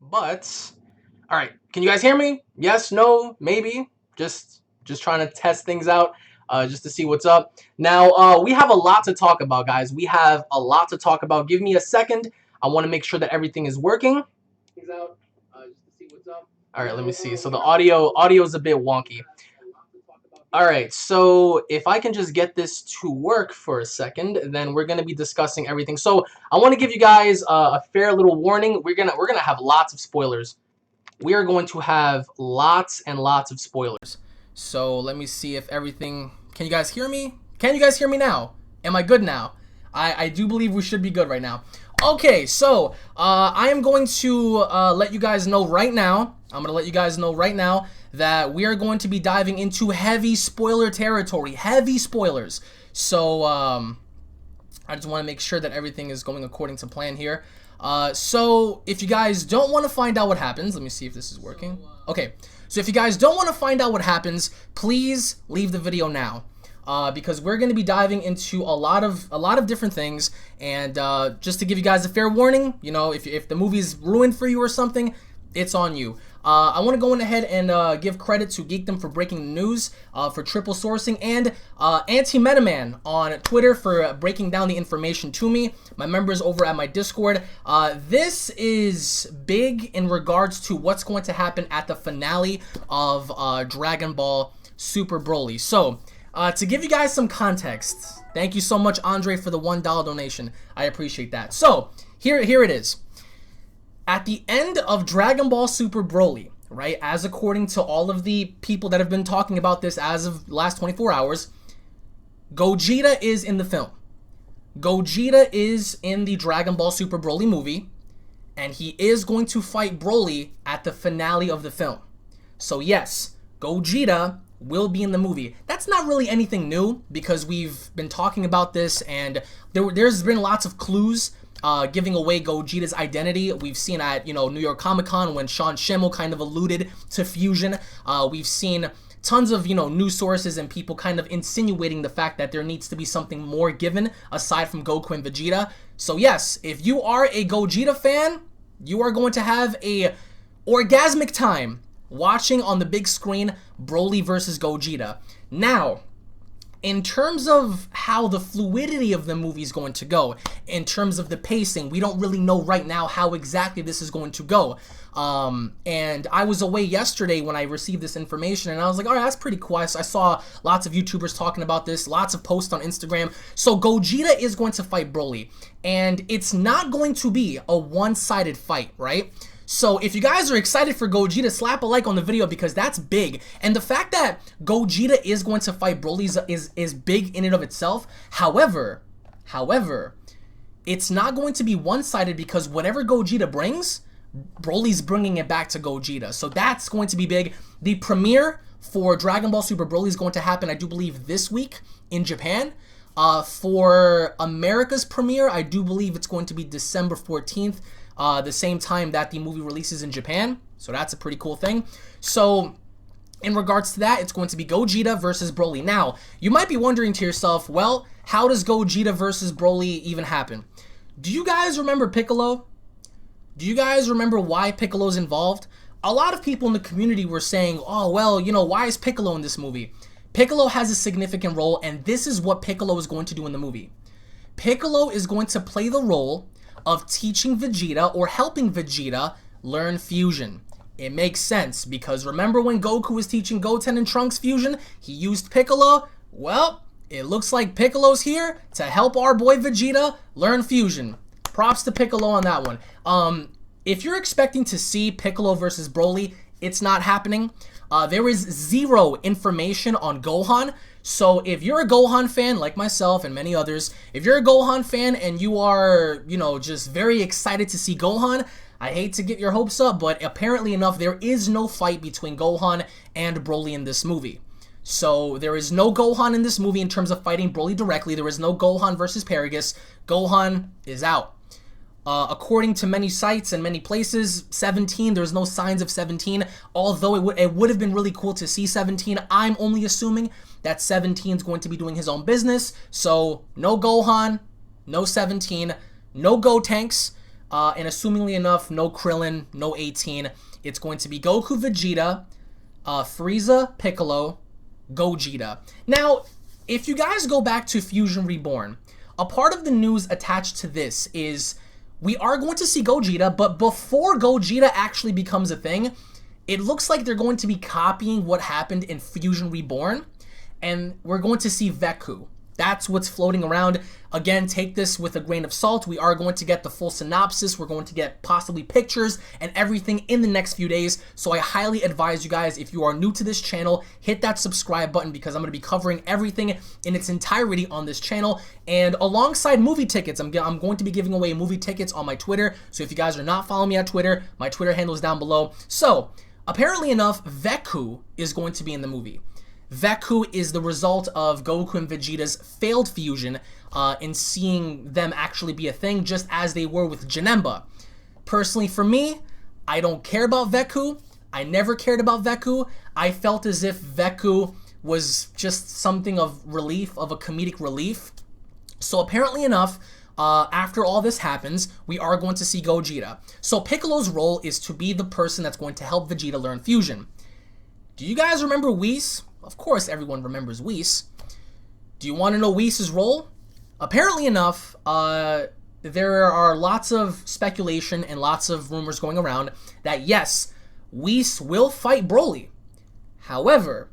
But, all right. Can you guys hear me? Yes, no, maybe. Just trying to test things out, just to see what's up. Now, we have a lot to talk about, guys. We have a lot to talk about. Give me a second. I want to make sure that everything is working. Things out, just to see what's up. All right, let me see. So the audio is a bit wonky. All right, so if I can just get this to work for a second, then we're gonna be discussing everything. So I want to give you guys a fair little warning. We're gonna have lots of spoilers. We are going to have lots and lots of spoilers. So let me see if everything. Can you guys hear me? Can you guys hear me now? Am I good now? I do believe we should be good right now. Okay, so I am going to let you guys know right now. I'm going to let you guys know right now that we are going to be diving into heavy spoiler territory. Heavy spoilers. So I just want to make sure that everything is going according to plan here. So if you guys don't want to find out what happens, let me see if this is working. Okay, so if you guys don't want to find out what happens, please leave the video now. Because we're going to be diving into a lot of different things, and just to give you guys a fair warning, you know, if the movie's ruined for you or something, it's on you. I want to go ahead and give credit to Geekdom for breaking the news, for triple sourcing, and Anti-Metaman on Twitter for breaking down the information to me. My members over at my Discord. This is big in regards to what's going to happen at the finale of Dragon Ball Super Broly. So, to give you guys some context, thank you so much, Andre, for the $1 donation. I appreciate that. So, here it is. At the end of Dragon Ball Super Broly, right, as according to all of the people that have been talking about this as of the last 24 hours, Gogeta is in the film. Gogeta is in the Dragon Ball Super Broly movie, and he is going to fight Broly at the finale of the film. So yes, Gogeta will be in the movie. That's not really anything new, because we've been talking about this, and there's been lots of clues giving away Gogeta's identity. We've seen at, you know, New York Comic Con when Sean Schemmel kind of alluded to fusion. We've seen tons of, you know, news sources and people kind of insinuating the fact that there needs to be something more given aside from Goku and Vegeta. So yes, if you are a Gogeta fan, you are going to have a orgasmic time watching on the big screen Broly versus Gogeta. Now, in terms of how the fluidity of the movie is going to go, in terms of the pacing, we don't really know right now how exactly this is going to go. And I was away yesterday when I received this information, and I was like, all right, that's pretty cool. I saw lots of YouTubers talking about this, lots of posts on Instagram. So Gogeta is going to fight Broly, and it's not going to be a one-sided fight, right? So if you guys are excited for Gogeta, slap a like on the video, because that's big. And the fact that Gogeta is going to fight Broly is big in and of itself. However, it's not going to be one-sided, because whatever Gogeta brings, Broly's bringing it back to Gogeta. So that's going to be big. The premiere for Dragon Ball Super Broly is going to happen, I do believe, this week in Japan. For America's premiere, I do believe it's going to be December 14th. The same time that the movie releases in Japan. So that's a pretty cool thing. So in regards to that, it's going to be Gogeta versus Broly. Now, you might be wondering to yourself, well, how does Gogeta versus Broly even happen? Do you guys remember Piccolo? Do you guys remember why Piccolo's involved? A lot of people in the community were saying, oh, well, you know, why is Piccolo in this movie? Piccolo has a significant role, and this is what Piccolo is going to do in the movie. Piccolo is going to play the role of teaching Vegeta, or helping Vegeta, learn fusion. It makes sense, because remember when Goku was teaching Goten and Trunks fusion, he used Piccolo? Well, it looks like Piccolo's here to help our boy Vegeta learn fusion. Props to Piccolo on that one. If you're expecting to see Piccolo versus Broly, it's not happening. There is zero information on Gohan. So if you're a Gohan fan like myself and many others, if you're a Gohan fan and you are, you know, just very excited to see Gohan, I hate to get your hopes up, but apparently enough, there is no fight between Gohan and Broly in this movie. So there is no Gohan in this movie in terms of fighting Broly directly. There is no Gohan versus Paragus. Gohan is out. According to many sites and many places, 17, there's no signs of 17, although it would have been really cool to see 17. I'm only assuming that 17 is going to be doing his own business, so no Gohan, no 17, no Gotenks. And assumingly enough, no Krillin, no 18. It's going to be Goku, Vegeta, Frieza, Piccolo, Gogeta. Now, if you guys go back to Fusion Reborn, a part of the news attached to this is we are going to see Gogeta, but before Gogeta actually becomes a thing, it looks like they're going to be copying what happened in Fusion Reborn, and we're going to see Veku. That's what's floating around. Again, take this with a grain of salt. We are going to get the full synopsis. We're going to get possibly pictures and everything in the next few days. So I highly advise you guys, if you are new to this channel, hit that subscribe button because I'm going to be covering everything in its entirety on this channel. And alongside movie tickets, I'm going to be giving away movie tickets on my Twitter. So if you guys are not following me on Twitter, my Twitter handle is down below. So apparently enough, Veku is going to be in the movie. Veku is the result of Goku and Vegeta's failed fusion in seeing them actually be a thing, just as they were with Janemba. Personally, for me, I don't care about Veku. I never cared about Veku. I felt as if Veku was just something of relief, of a comedic relief. So apparently enough, after all this happens, we are going to see Gogeta. So Piccolo's role is to be the person that's going to help Vegeta learn fusion. Do you guys remember Whis? Of course everyone remembers Whis. Do you want to know Whis' role? Apparently enough, there are lots of speculation and lots of rumors going around that yes, Whis will fight Broly. However,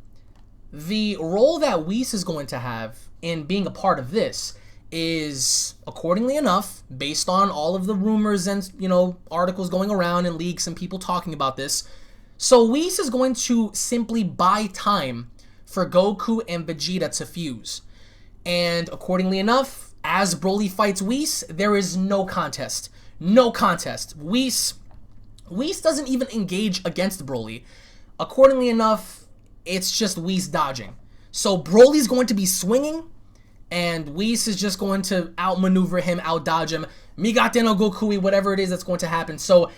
the role that Whis is going to have in being a part of this is, accordingly enough, based on all of the rumors and, articles going around and leaks and people talking about this, so Whis is going to simply buy time for Goku and Vegeta to fuse. And accordingly enough, as Broly fights Whis, there is no contest. No contest. Whis doesn't even engage against Broly. Accordingly enough, it's just Whis dodging. So Broly's going to be swinging, and Whis is just going to outmaneuver him, outdodge him. Migate no Gokui, whatever it is that's going to happen. So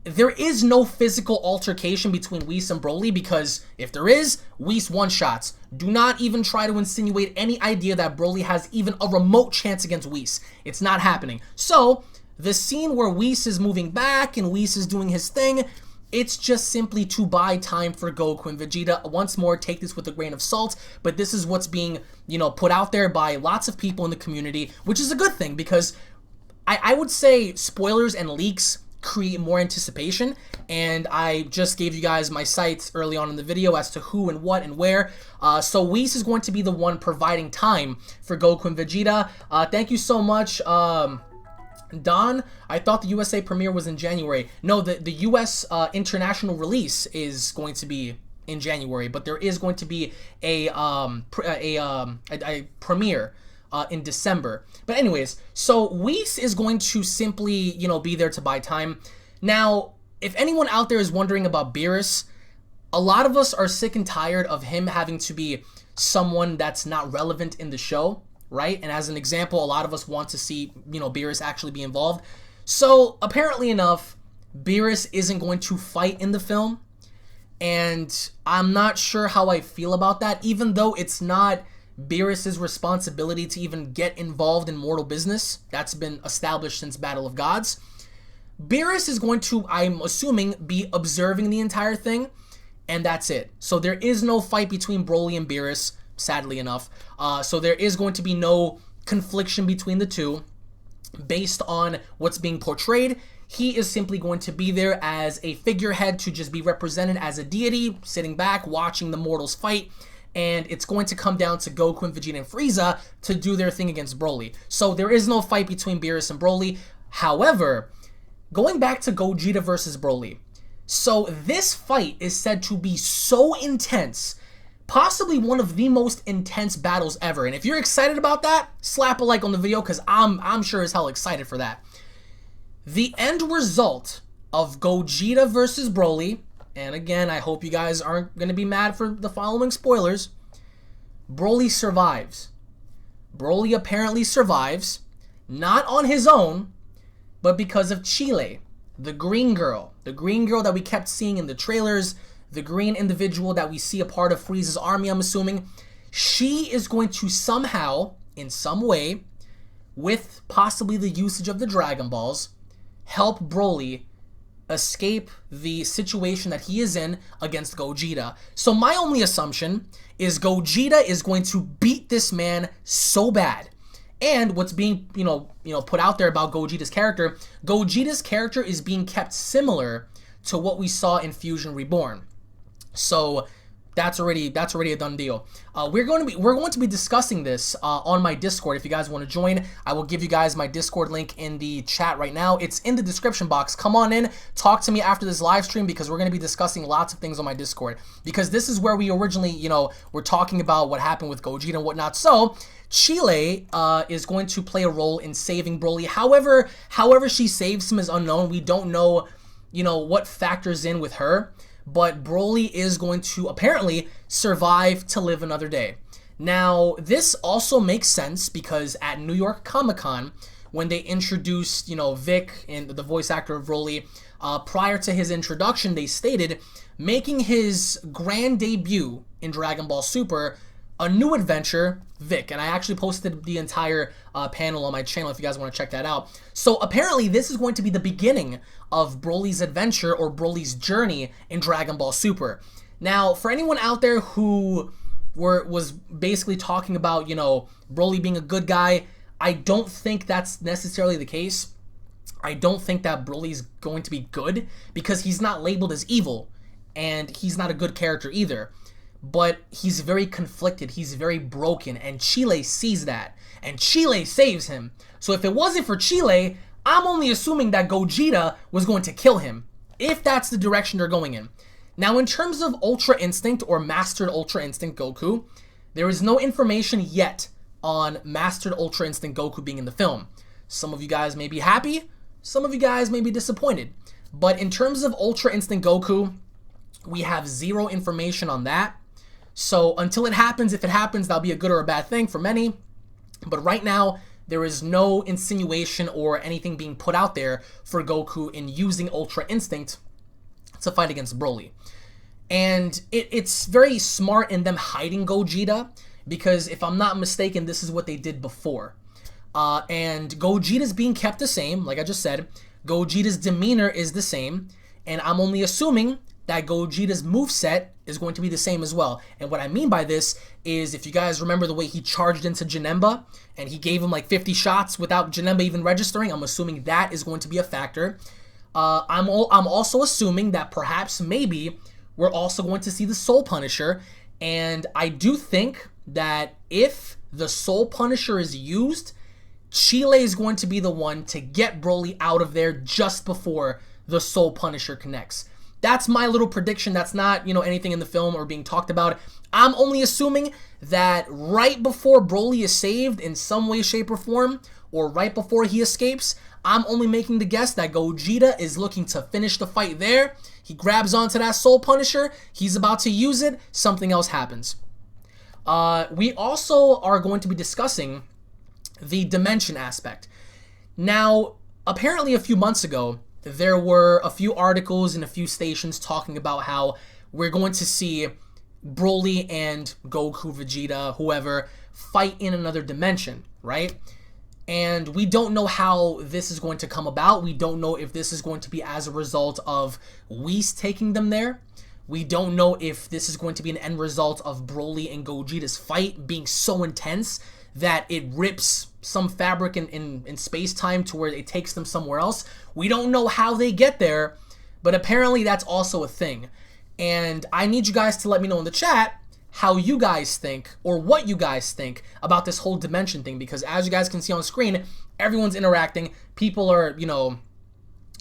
there is no physical altercation between Whis and Broly, because if there is, Whis one-shots. Do not even try to insinuate any idea that Broly has even a remote chance against Whis. It's not happening. So the scene where Whis is moving back and Whis is doing his thing, it's just simply to buy time for Goku and Vegeta. Once more, take this with a grain of salt, but this is what's being, put out there by lots of people in the community, which is a good thing, because I would say spoilers and leaks create more anticipation, and I just gave you guys my sites early on in the video as to who and what and where. So Whis is going to be the one providing time for Goku and Vegeta. Thank you so much, Don. I thought the USA premiere was in January. No, the US international release is going to be in January, but there is going to be a premiere in December. But anyways, so Whis is going to simply, be there to buy time. Now, if anyone out there is wondering about Beerus, a lot of us are sick and tired of him having to be someone that's not relevant in the show, right? And as an example, a lot of us want to see, Beerus actually be involved. So apparently enough, Beerus isn't going to fight in the film, and I'm not sure how I feel about that, even though it's not Beerus' responsibility to even get involved in mortal business. That's been established since Battle of Gods. Beerus is going to, I'm assuming, be observing the entire thing, and that's it. So there is no fight between Broly and Beerus, sadly enough. So there is going to be no confliction between the two based on what's being portrayed. He is simply going to be there as a figurehead to just be represented as a deity, sitting back, watching the mortals fight. And it's going to come down to Goku and Vegeta and Frieza to do their thing against Broly. So there is no fight between Beerus and Broly. However, going back to Gogeta versus Broly, so this fight is said to be so intense, possibly one of the most intense battles ever. And if you're excited about that, slap a like on the video, because I'm sure as hell excited for that. The end result of Gogeta versus Broly, and again, I hope you guys aren't going to be mad for the following spoilers, Broly survives. Broly apparently survives, not on his own, but because of Cheelai, the green girl. The green girl that we kept seeing in the trailers, the green individual that we see a part of Frieza's army, I'm assuming. She is going to somehow, in some way, with possibly the usage of the Dragon Balls, help Broly escape the situation that he is in against Gogeta. So my only assumption is Gogeta is going to beat this man so bad. And what's being, put out there about Gogeta's character is being kept similar to what we saw in Fusion Reborn. So that's already a done deal. We're going to be discussing this on my Discord. If you guys want to join, I will give you guys my Discord link in the chat right now. It's in the description box. Come on in, talk to me after this live stream, because we're going to be discussing lots of things on my Discord. Because this is where we originally, were talking about what happened with Gogeta and whatnot. So Cheelai is going to play a role in saving Broly. However she saves him is unknown. We don't know, what factors in with her. But Broly is going to apparently survive to live another day. Now, this also makes sense because at New York Comic-Con, when they introduced, Vic and the voice actor of Broly, prior to his introduction, they stated, making his grand debut in Dragon Ball Super, a new adventure, Vic. And I actually posted the entire panel on my channel if you guys want to check that out. So apparently this is going to be the beginning of Broly's adventure or Broly's journey in Dragon Ball Super. Now, for anyone out there who was basically talking about, Broly being a good guy, I don't think that's necessarily the case. I don't think that Broly's going to be good because he's not labeled as evil and he's not a good character either. But he's very conflicted, he's very broken, and Cheelai sees that, and Cheelai saves him. So if it wasn't for Cheelai, I'm only assuming that Gogeta was going to kill him, if that's the direction they're going in. Now, in terms of Ultra Instinct or Mastered Ultra Instinct Goku, there is no information yet on Mastered Ultra Instinct Goku being in the film. Some of you guys may be happy, some of you guys may be disappointed. But in terms of Ultra Instinct Goku, we have zero information on that. So until it happens, if it happens, that'll be a good or a bad thing for many. But right now, there is no insinuation or anything being put out there for Goku in using Ultra Instinct to fight against Broly. And it's very smart in them hiding Gogeta, because if I'm not mistaken, this is what they did before. And Gogeta's being kept the same, like I just said. Gogeta's demeanor is the same, and I'm only assuming that Gogeta's moveset is going to be the same as well. And what I mean by this is, if you guys remember the way he charged into Janemba and he gave him like 50 shots without Janemba even registering, I'm assuming that is going to be a factor. I'm also assuming that perhaps maybe we're also going to see the Soul Punisher, and I do think that if the Soul Punisher is used, Cheelai is going to be the one to get Broly out of there just before the Soul Punisher connects. That's my little prediction. That's not, anything in the film or being talked about. I'm only assuming that right before Broly is saved in some way, shape, or form, or right before he escapes, I'm only making the guess that Gogeta is looking to finish the fight there. He grabs onto that Soul Punisher. He's about to use it. Something else happens. We also are going to be discussing the dimension aspect. Now, apparently a few months ago, there were a few articles and a few stations talking about how we're going to see Broly and Goku, Vegeta, whoever, fight in another dimension, right? And we don't know how this is going to come about. We don't know if this is going to be as a result of Whis taking them there. We don't know if this is going to be an end result of Broly and Gogeta's fight being so intense that it rips some fabric in space-time to where it takes them somewhere else. We don't know how they get there, but apparently that's also a thing. And I need you guys to let me know in the chat how you guys think, or what you guys think about this whole dimension thing, because as you guys can see on screen, everyone's interacting. People are,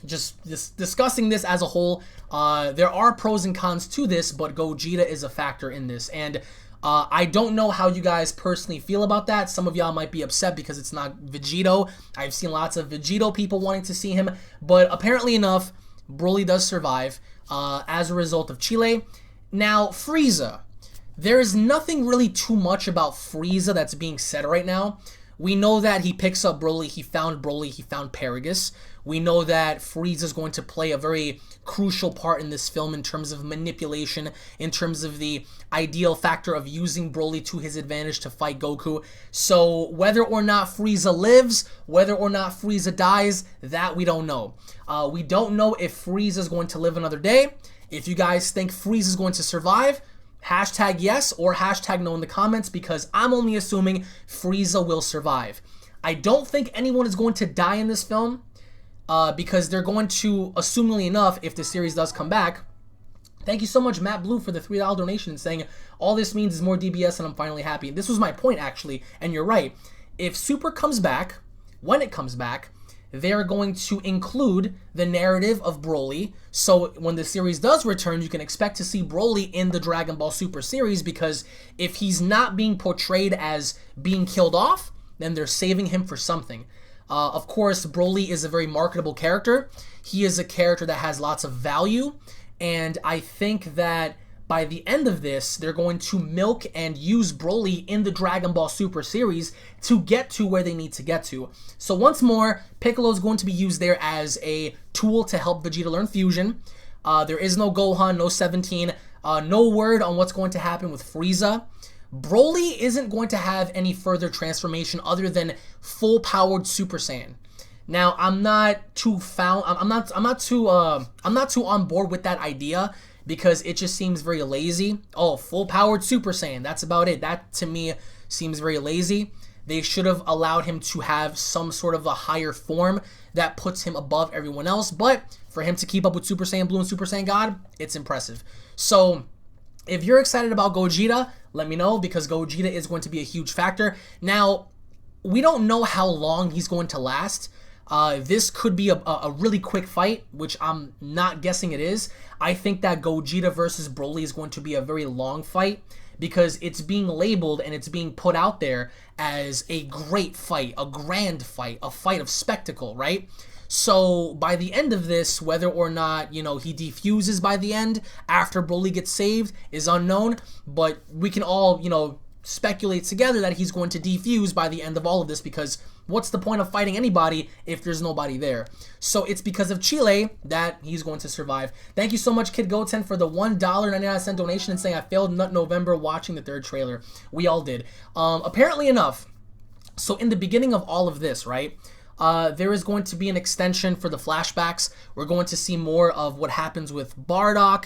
just discussing this as a whole. There are pros and cons to this, but Gogeta is a factor in this. And I don't know how you guys personally feel about that. Some of y'all might be upset because it's not Vegito. I've seen lots of Vegito people wanting to see him, but apparently enough, Broly does survive as a result of Cheelai. Now, Frieza. There is nothing really too much about Frieza that's being said right now. We know that he picks up Broly, he found Paragus. We know that Frieza is going to play a very crucial part in this film in terms of manipulation, in terms of the ideal factor of using Broly to his advantage to fight Goku. So whether or not Frieza lives, whether or not Frieza dies, that we don't know. We don't know if Frieza is going to live another day. If you guys think Frieza is going to survive, hashtag yes or hashtag no in the comments, because I'm only assuming Frieza will survive. I don't think anyone is going to die in this film, because they're going to, assumingly enough, if the series does come back. Thank you so much, Matt Blue, for the $3 donation, saying all this means is more DBS and I'm finally happy. This was my point, actually, and you're right. If Super comes back, when it comes back, they're going to include the narrative of Broly. So when the series does return, you can expect to see Broly in the Dragon Ball Super series, because if he's not being portrayed as being killed off, then they're saving him for something. Of course, Broly is a very marketable character. He is a character that has lots of value, and I think that by the end of this, they're going to milk and use Broly in the Dragon Ball Super series to get to where they need to get to. So once more, Piccolo is going to be used there as a tool to help Vegeta learn fusion. There is no Gohan, no 17, no word on what's going to happen with Frieza. Broly isn't going to have any further transformation other than full-powered Super Saiyan. Now, I'm not too on board with that idea, because it just seems very lazy. Oh, full-powered Super Saiyan, that's about it. That, to me, seems very lazy. They should have allowed him to have some sort of a higher form that puts him above everyone else, but for him to keep up with Super Saiyan Blue and Super Saiyan God, it's impressive. So, if you're excited about Gogeta, let me know, because Gogeta is going to be a huge factor. Now, we don't know how long he's going to last. This could be a really quick fight, which I'm not guessing it is. I think that Gogeta versus Broly is going to be a very long fight, because it's being labeled and it's being put out there as a great fight, a grand fight, a fight of spectacle, right? So by the end of this, whether or not, you know, he defuses by the end after Broly gets saved is unknown, but we can all, you know, speculate together that he's going to defuse by the end of all of this, because what's the point of fighting anybody if there's nobody there? So it's because of Cheelai that he's going to survive. Thank you so much, Kid Goten, for the $1.99 donation and saying I failed Nut November watching the third trailer. We all did. Apparently enough, so in the beginning of all of this, right, there is going to be an extension for the flashbacks. We're going to see more of what happens with Bardock,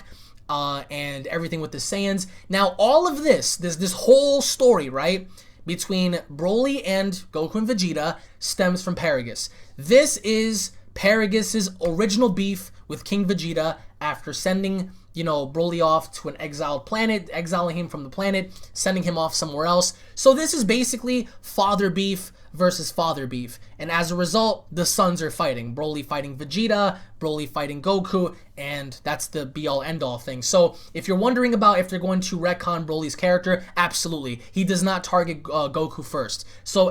and everything with the Saiyans. Now, all of this whole story, right, between Broly and Goku and Vegeta stems from Paragus. This is Paragus's original beef with King Vegeta after sending, you know, Broly off to an exiled planet, exiling him from the planet, sending him off somewhere else. So this is basically father beef versus father beef. And as a result, the sons are fighting. Broly fighting Vegeta, Broly fighting Goku, and that's the be-all end-all thing. So if you're wondering about if they're going to retcon Broly's character, absolutely. He does not target Goku first. So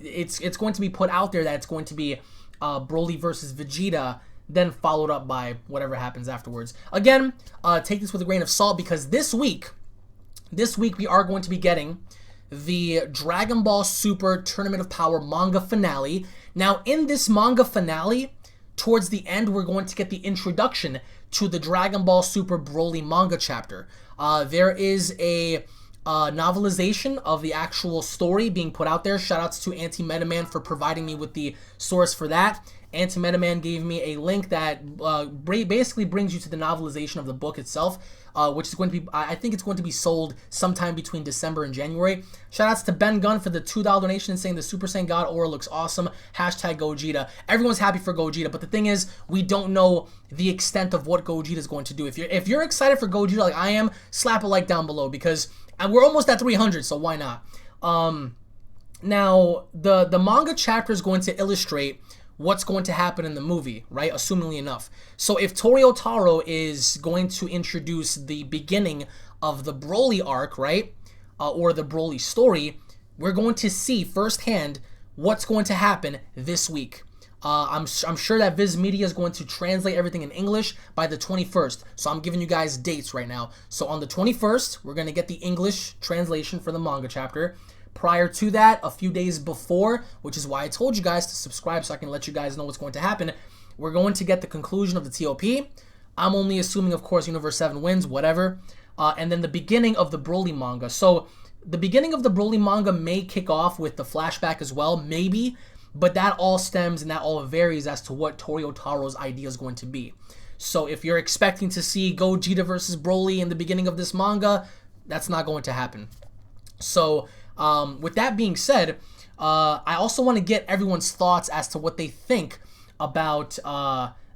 it's going to be put out there that it's going to be Broly versus Vegeta, then followed up by whatever happens afterwards. Again, take this with a grain of salt, because this week we are going to be getting the Dragon Ball Super Tournament of Power manga finale. Now, in this manga finale, towards the end, we're going to get the introduction to the Dragon Ball Super Broly manga chapter. There is a novelization of the actual story being put out there. Shoutouts to Anti-Metaman for providing me with the source for that. Anti-Metaman gave me a link that basically brings you to the novelization of the book itself, which is going to be, I think it's going to be sold sometime between December and January. Shoutouts to Ben Gunn for the $2 donation saying the Super Saiyan God aura looks awesome. Hashtag Gogeta. Everyone's happy for Gogeta, but the thing is, we don't know the extent of what Gogeta is going to do. If you're excited for Gogeta like I am, slap a like down below, because we're almost at 300, so why not? Now, the manga chapter is going to illustrate what's going to happen in the movie, right? Assumingly enough. So if Tori Otaro is going to introduce the beginning of the Broly arc, right? Or the Broly story, we're going to see firsthand what's going to happen this week. I'm sure that Viz Media is going to translate everything in English by the 21st. So I'm giving you guys dates right now. So on the 21st, we're going to get the English translation for the manga chapter. prior to that, a few days before, which is why I told you guys to subscribe so I can let you guys know what's going to happen. We're going to get the conclusion of the TOP. I'm only assuming, of course, Universe 7 wins, whatever. And then the beginning of the Broly manga. So the beginning of the Broly manga may kick off with the flashback as well, maybe. But that all stems and that all varies as to what Tori Otaro's idea is going to be. So if you're expecting to see Gogeta versus Broly in the beginning of this manga, that's not going to happen. So with that being said, I also want to get everyone's thoughts as to what they think about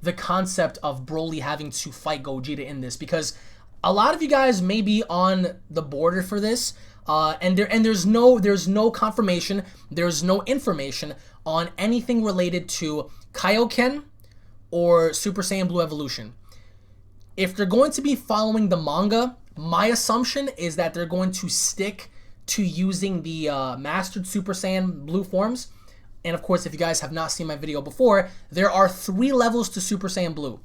the concept of Broly having to fight Gogeta in this, because a lot of you guys may be on the border for this, and there's no confirmation, there's no information on anything related to Kaioken or Super Saiyan Blue Evolution. If they're going to be following the manga, my assumption is that they're going to stick to using the mastered Super Saiyan Blue forms. And of course, if you guys have not seen my video before, there are 3 levels to Super Saiyan Blue.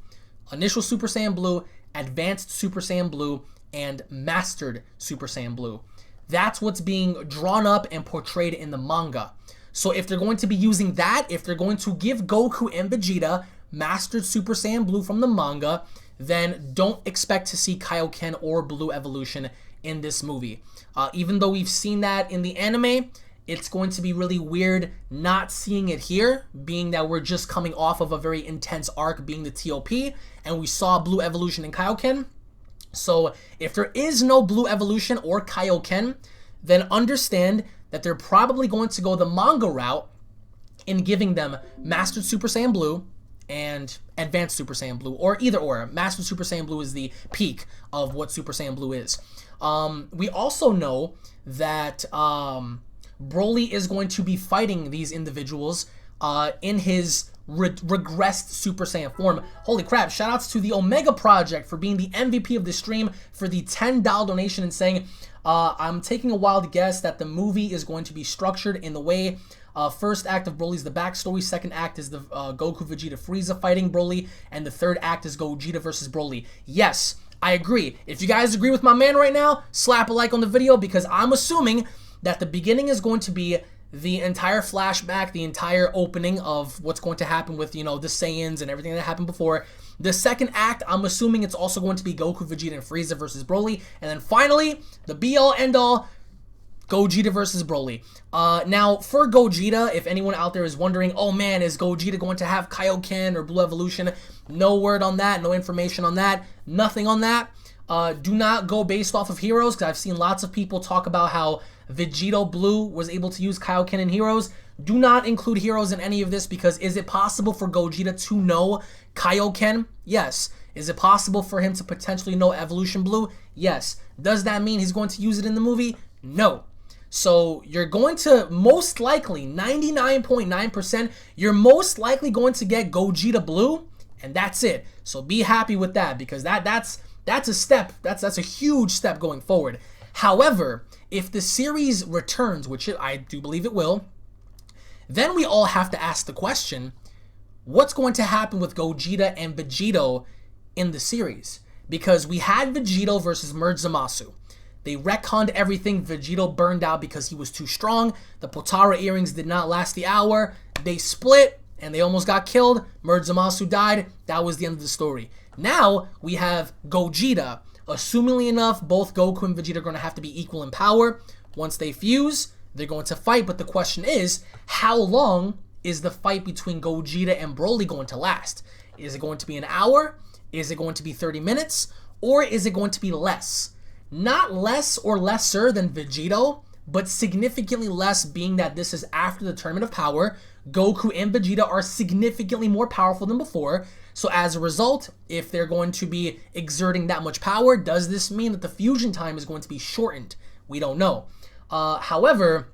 Initial Super Saiyan Blue, Advanced Super Saiyan Blue, and Mastered Super Saiyan Blue. That's what's being drawn up and portrayed in the manga. So if they're going to be using that, if they're going to give Goku and Vegeta Mastered Super Saiyan Blue from the manga, then don't expect to see Kaioken or Blue Evolution in this movie. Even though we've seen that in the anime, it's going to be really weird not seeing it here, being that we're just coming off of a very intense arc being the TOP, and we saw Blue Evolution and Kaioken. So if there is no Blue Evolution or Kaioken, then understand that they're probably going to go the manga route in giving them Mastered Super Saiyan Blue and Advanced Super Saiyan Blue, or either or. Mastered Super Saiyan Blue is the peak of what Super Saiyan Blue is. We also know that Broly is going to be fighting these individuals in his regressed Super Saiyan form. Holy crap, shoutouts to the Omega Project for being the MVP of the stream, for the $10 donation, and saying, I'm taking a wild guess that the movie is going to be structured in the way first act of Broly's the backstory, second act is the Goku, Vegeta, Frieza fighting Broly, and the third act is Gogeta versus Broly. Yes, I agree. If you guys agree with my man right now, slap a like on the video, because I'm assuming that the beginning is going to be the entire flashback, the entire opening of what's going to happen with, the Saiyans and everything that happened before. The second act, I'm assuming it's also going to be Goku, Vegeta, and Frieza versus Broly. And then finally, the be-all, end-all, Gogeta versus Broly. Now, for Gogeta, if anyone out there is wondering, oh man, is Gogeta going to have Kaioken or Blue Evolution? No word on that, no information on that, nothing on that. Do not go based off of Heroes, because I've seen lots of people talk about how Vegito Blue was able to use Kaioken in Heroes. Do not include Heroes in any of this, because is it possible for Gogeta to know Kaioken? Yes. Is it possible for him to potentially know Evolution Blue? Yes. Does that mean he's going to use it in the movie? No. So you're going to most likely, 99.9%, you're most likely going to get Gogeta Blue, and that's it. So be happy with that, because that's a step. That's a huge step going forward. However, if the series returns, which I do believe it will, then we all have to ask the question, what's going to happen with Gogeta and Vegito in the series? Because we had Vegito versus Merge Zamasu. They retconned everything. Vegito burned out because he was too strong. The Potara earrings did not last the hour. They split, and they almost got killed. Merge Zamasu died. That was the end of the story. Now, we have Gogeta. Assumingly enough, both Goku and Vegeta are going to have to be equal in power. Once they fuse, they're going to fight. But the question is, how long is the fight between Gogeta and Broly going to last? Is it going to be an hour? Is it going to be 30 minutes? Or is it going to be less? Not less or lesser than Vegito, but significantly less, being that this is after the Tournament of Power. Goku and Vegeta are significantly more powerful than before. So as a result, if they're going to be exerting that much power, does this mean that the fusion time is going to be shortened? We don't know. However,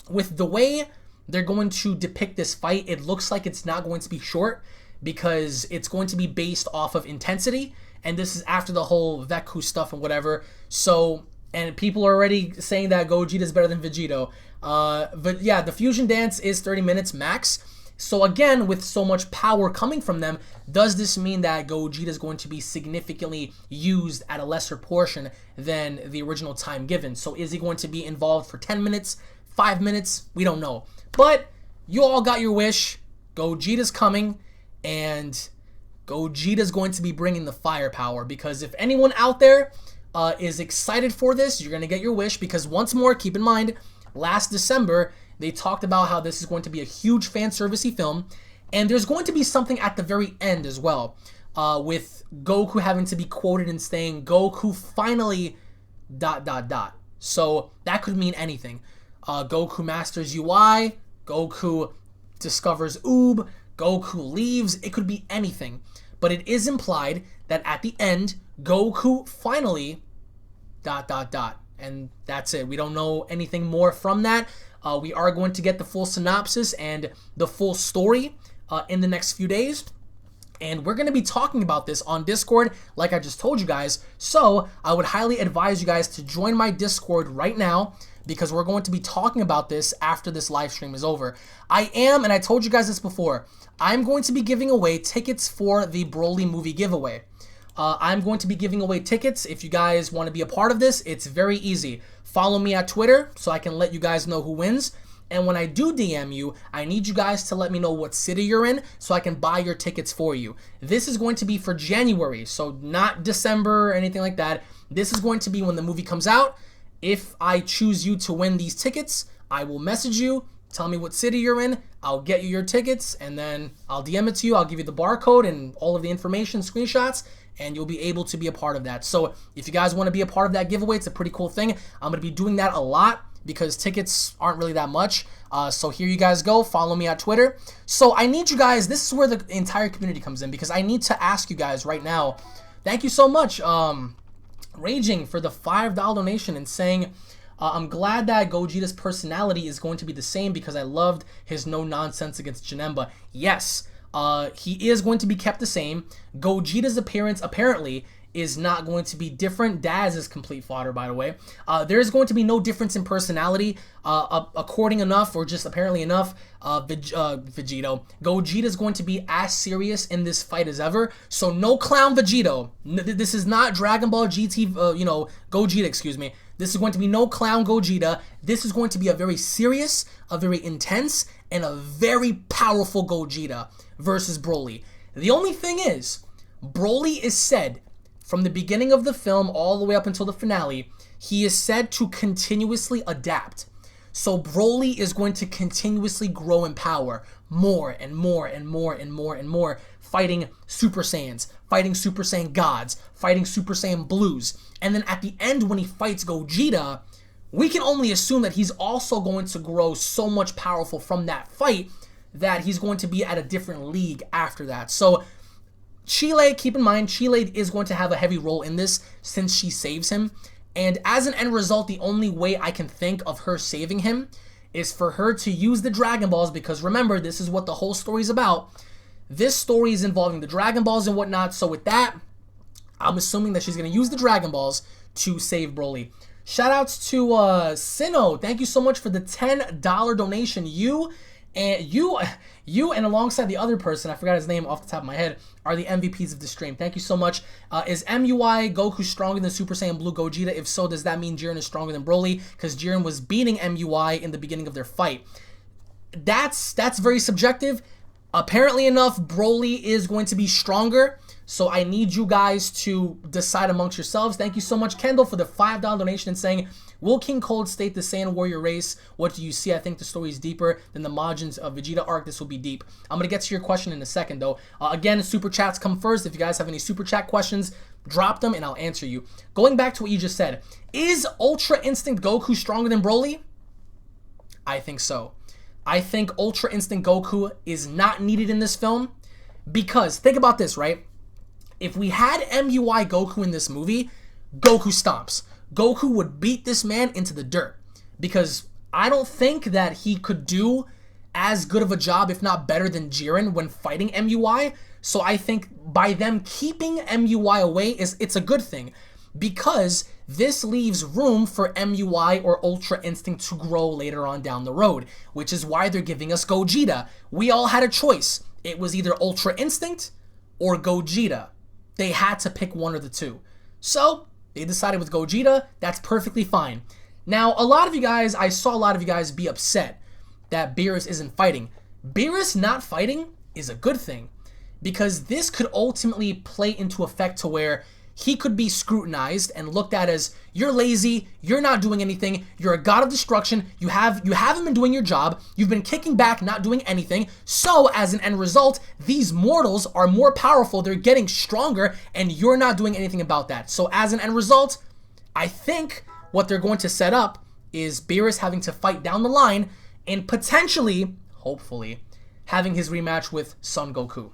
with the way they're going to depict this fight, it looks like it's not going to be short, because it's going to be based off of intensity, and this is after the whole Veku stuff and whatever. So, and people are already saying that Gogeta is better than Vegito. But yeah, the fusion dance is 30 minutes max. So again, with so much power coming from them, does this mean that Gogeta is going to be significantly used at a lesser portion than the original time given? So is he going to be involved for 10 minutes, 5 minutes? We don't know. But you all got your wish. Gogeta's coming, and Gogeta's going to be bringing the firepower, because if anyone out there is excited for this, you're going to get your wish, because once more, keep in mind, last December, they talked about how this is going to be a huge fan servicey film, and there's going to be something at the very end as well, with Goku having to be quoted and saying, Goku finally ... So that could mean anything. Goku masters UI, Goku discovers Oob, Goku leaves, it could be anything. But it is implied that at the end, Goku finally ... And that's it. We don't know anything more from that. We are going to get the full synopsis and the full story in the next few days. And we're going to be talking about this on Discord, like I just told you guys. So I would highly advise you guys to join my Discord right now, because we're going to be talking about this after this live stream is over. I am, and I told you guys this before, I'm going to be giving away tickets for the Broly movie giveaway. I'm going to be giving away tickets. If you guys want to be a part of this, it's very easy. Follow me at Twitter so I can let you guys know who wins. And when I do DM you, I need you guys to let me know what city you're in so I can buy your tickets for you. This is going to be for January, so not December or anything like that. This is going to be when the movie comes out. If I choose you to win these tickets, I will message you, tell me what city you're in, I'll get you your tickets, and then I'll DM it to you. I'll give you the barcode and all of the information, screenshots, and you'll be able to be a part of that. So if you guys want to be a part of that giveaway, it's a pretty cool thing. I'm going to be doing that a lot, because tickets aren't really that much. So here you guys go. Follow me on Twitter. So I need you guys, this is where the entire community comes in, because I need to ask you guys right now. Thank you so much, Raging, for the $5 donation and saying, I'm glad that Gogeta's personality is going to be the same because I loved his no-nonsense against Janemba. Yes, he is going to be kept the same. Gogeta's appearance, apparently, is not going to be different. Daz is complete fodder, by the way. There's going to be no difference in personality, according enough, or just apparently enough. Vegito. Gogeta is going to be as serious in this fight as ever. So no clown Vegito. This is not Dragon Ball GT, Gogeta, excuse me. This is going to be no clown Gogeta. This is going to be a very serious, a very intense, and a very powerful Gogeta versus Broly. The only thing is, Broly is said, from the beginning of the film all the way up until the finale, he is said to continuously adapt. So Broly is going to continuously grow in power, more and more and more and more and more, fighting Super Saiyans, fighting Super Saiyan Gods, fighting Super Saiyan Blues. And then at the end, when he fights Gogeta, we can only assume that he's also going to grow so much powerful from that fight that he's going to be at a different league after that. So Cheelai, keep in mind, Cheelai is going to have a heavy role in this since she saves him. And as an end result, the only way I can think of her saving him is for her to use the Dragon Balls, because remember, this is what the whole story is about. This story is involving the Dragon Balls and whatnot, so with that, I'm assuming that she's going to use the Dragon Balls to save Broly. Shoutouts to Sino. Thank you so much for the $10 donation. You and alongside the other person, I forgot his name off the top of my head, are the MVPs of the stream. Thank you so much. Is MUI Goku stronger than Super Saiyan Blue Gogeta? If so, does that mean Jiren is stronger than Broly? Because Jiren was beating MUI in the beginning of their fight. That's very subjective. Apparently enough, Broly is going to be stronger. So I need you guys to decide amongst yourselves. Thank you so much, Kendall, for the $5 donation and saying, will King Cold state the Saiyan warrior race? What do you see? I think the story is deeper than the Majin's Vegeta arc. This will be deep. I'm going to get to your question in a second, though. Again, super chats come first. If you guys have any super chat questions, drop them and I'll answer you. Going back to what you just said, is Ultra Instinct Goku stronger than Broly? I think so. I think Ultra Instinct Goku is not needed in this film because, think about this, right? If we had MUI Goku in this movie, Goku stomps. Goku would beat this man into the dirt because I don't think that he could do as good of a job, if not better than Jiren when fighting MUI. So I think by them keeping MUI away, it's a good thing because this leaves room for MUI or Ultra Instinct to grow later on down the road, which is why they're giving us Gogeta. We all had a choice. It was either Ultra Instinct or Gogeta. They had to pick one of the two. So they decided with Gogeta. That's perfectly fine. Now, a lot of you guys, I saw a lot of you guys be upset that Beerus isn't fighting. Beerus not fighting is a good thing, because this could ultimately play into effect to where he could be scrutinized and looked at as, you're lazy, you're not doing anything, you're a god of destruction, you haven't been doing your job, you've been kicking back, not doing anything, so as an end result, these mortals are more powerful, they're getting stronger, and you're not doing anything about that. So as an end result, I think what they're going to set up is Beerus having to fight down the line and potentially, hopefully, having his rematch with Son Goku.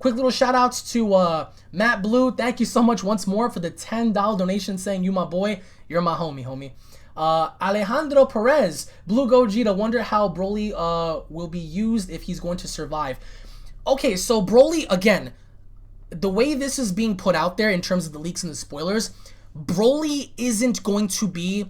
Quick little shout outs to Matt Blue. Thank you so much once more for the $10 donation saying, you my boy, you're my homie. Alejandro Perez, Blue Gogeta, wonder how Broly will be used if he's going to survive. Okay, so Broly, again, the way this is being put out there in terms of the leaks and the spoilers, Broly isn't going to be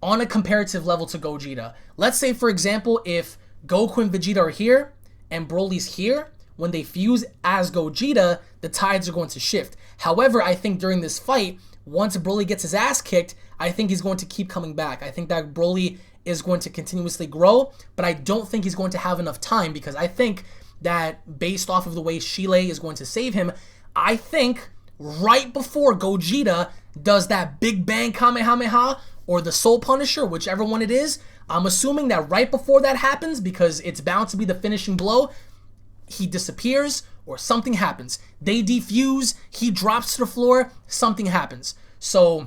on a comparative level to Gogeta. Let's say, for example, if Goku and Vegeta are here and Broly's here, when they fuse as Gogeta, the tides are going to shift. However, I think during this fight, once Broly gets his ass kicked, I think he's going to keep coming back. I think that Broly is going to continuously grow, but I don't think he's going to have enough time, because I think that based off of the way Cheelai is going to save him, I think right before Gogeta does that Big Bang Kamehameha or the Soul Punisher, whichever one it is, I'm assuming that right before that happens, because it's bound to be the finishing blow, he disappears or something happens. They defuse, he drops to the floor, something happens. So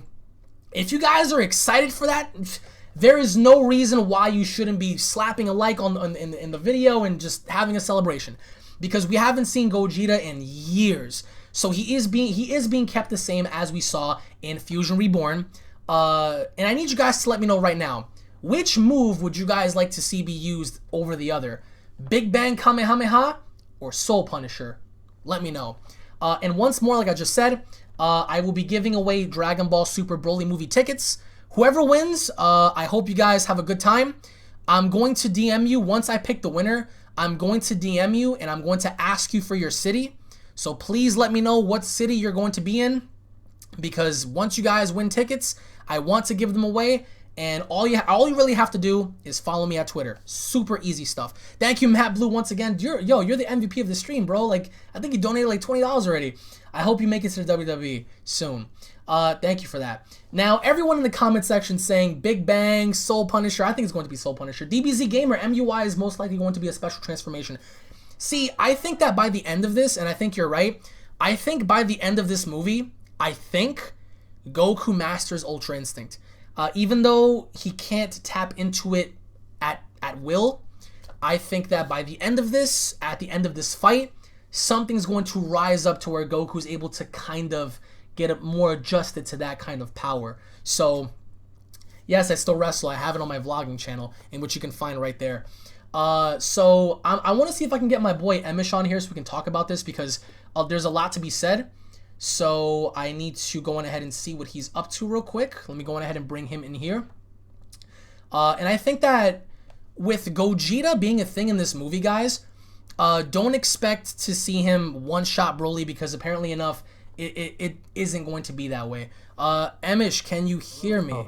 if you guys are excited for that, there is no reason why you shouldn't be slapping a like in the video and just having a celebration, because we haven't seen Gogeta in years. So he is being kept the same as we saw in Fusion Reborn. And I need you guys to let me know right now, which move would you guys like to see be used over the other? Big Bang Kamehameha or Soul Punisher? Let me know. And once more, like I just said, I will be giving away Dragon Ball Super Broly movie tickets. Whoever wins, I hope you guys have a good time. I'm going to DM you once I pick the winner. I'm going to DM you and I'm going to ask you for your city. So please let me know what city you're going to be in, because once you guys win tickets, I want to give them away. And all you really have to do is follow me at Twitter. Super easy stuff. Thank you, Matt Blue, once again. You're the MVP of the stream, bro. Like, I think you donated like $20 already. I hope you make it to the WWE soon. Thank you for that. Now, everyone in the comment section saying Big Bang, Soul Punisher. I think it's going to be Soul Punisher. DBZ Gamer, MUI is most likely going to be a special transformation. See, I think that by the end of this, and I think you're right, I think by the end of this movie, I think Goku masters Ultra Instinct. Even though he can't tap into it at will, I think that by the end of this, at the end of this fight, something's going to rise up to where Goku's able to kind of get more adjusted to that kind of power. So, yes, I still wrestle. I have it on my vlogging channel, in which you can find right there. So I want to see if I can get my boy Emish on here so we can talk about this, because there's a lot to be said. So I need to go on ahead and see what he's up to real quick. Let me go on ahead and bring him in here. And I think that with Gogeta being a thing in this movie, guys, don't expect to see him one-shot Broly, because apparently enough, it isn't going to be that way. Emish, can you hear me?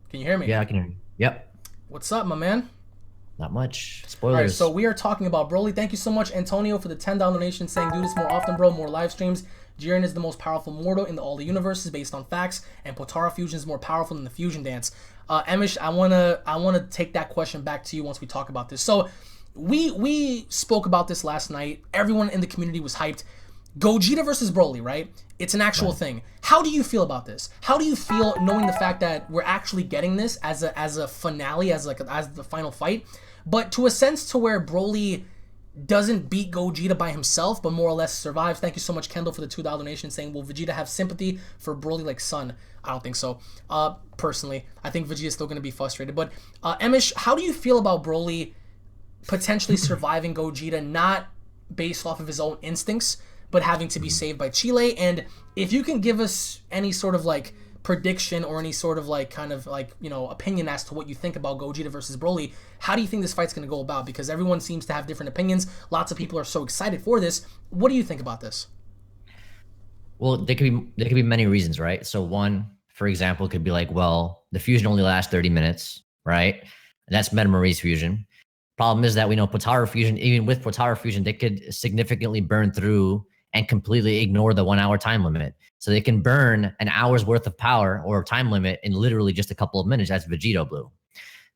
Can you hear me? Yeah, I can hear you. Yep. What's up, my man? Not much. Spoilers. All right, so we are talking about Broly. Thank you so much, Antonio, for the $10 donation saying, do this more often, bro. More live streams. Jiren is the most powerful mortal in all the universes based on facts, and Potara Fusion is more powerful than the Fusion Dance. Emish, I wanna take that question back to you once we talk about this. So we spoke about this last night. Everyone in the community was hyped. Gogeta versus Broly, right? It's an actual thing. How do you feel about this? How do you feel knowing the fact that we're actually getting this as a finale, as the final fight, but to a sense to where Broly doesn't beat Gogeta by himself, but more or less survives? Thank you so much, Kendall, for the $2 donation saying, will Vegeta have sympathy for Broly like Son? I don't think so. Personally, I think Vegeta's still going to be frustrated. But Emish, how do you feel about Broly potentially surviving Gogeta, not based off of his own instincts, but having to be saved by Cheelai? And if you can give us any sort of like prediction or any sort of like kind of like, you know, opinion as to what you think about Gogeta versus Broly, how do you think this fight's going to go about? Because everyone seems to have different opinions. Lots of people are so excited for this. What do you think about this? Well, there could be many reasons, right? So one, for example, could be like, well, The fusion only lasts 30 minutes, right? And that's Metamarise fusion. Problem is that we know Potara fusion, even with Potara fusion, they could significantly burn through and completely ignore the 1 hour time limit. So they can burn an hour's worth of power or time limit in literally just a couple of minutes. That's Vegeta Blue.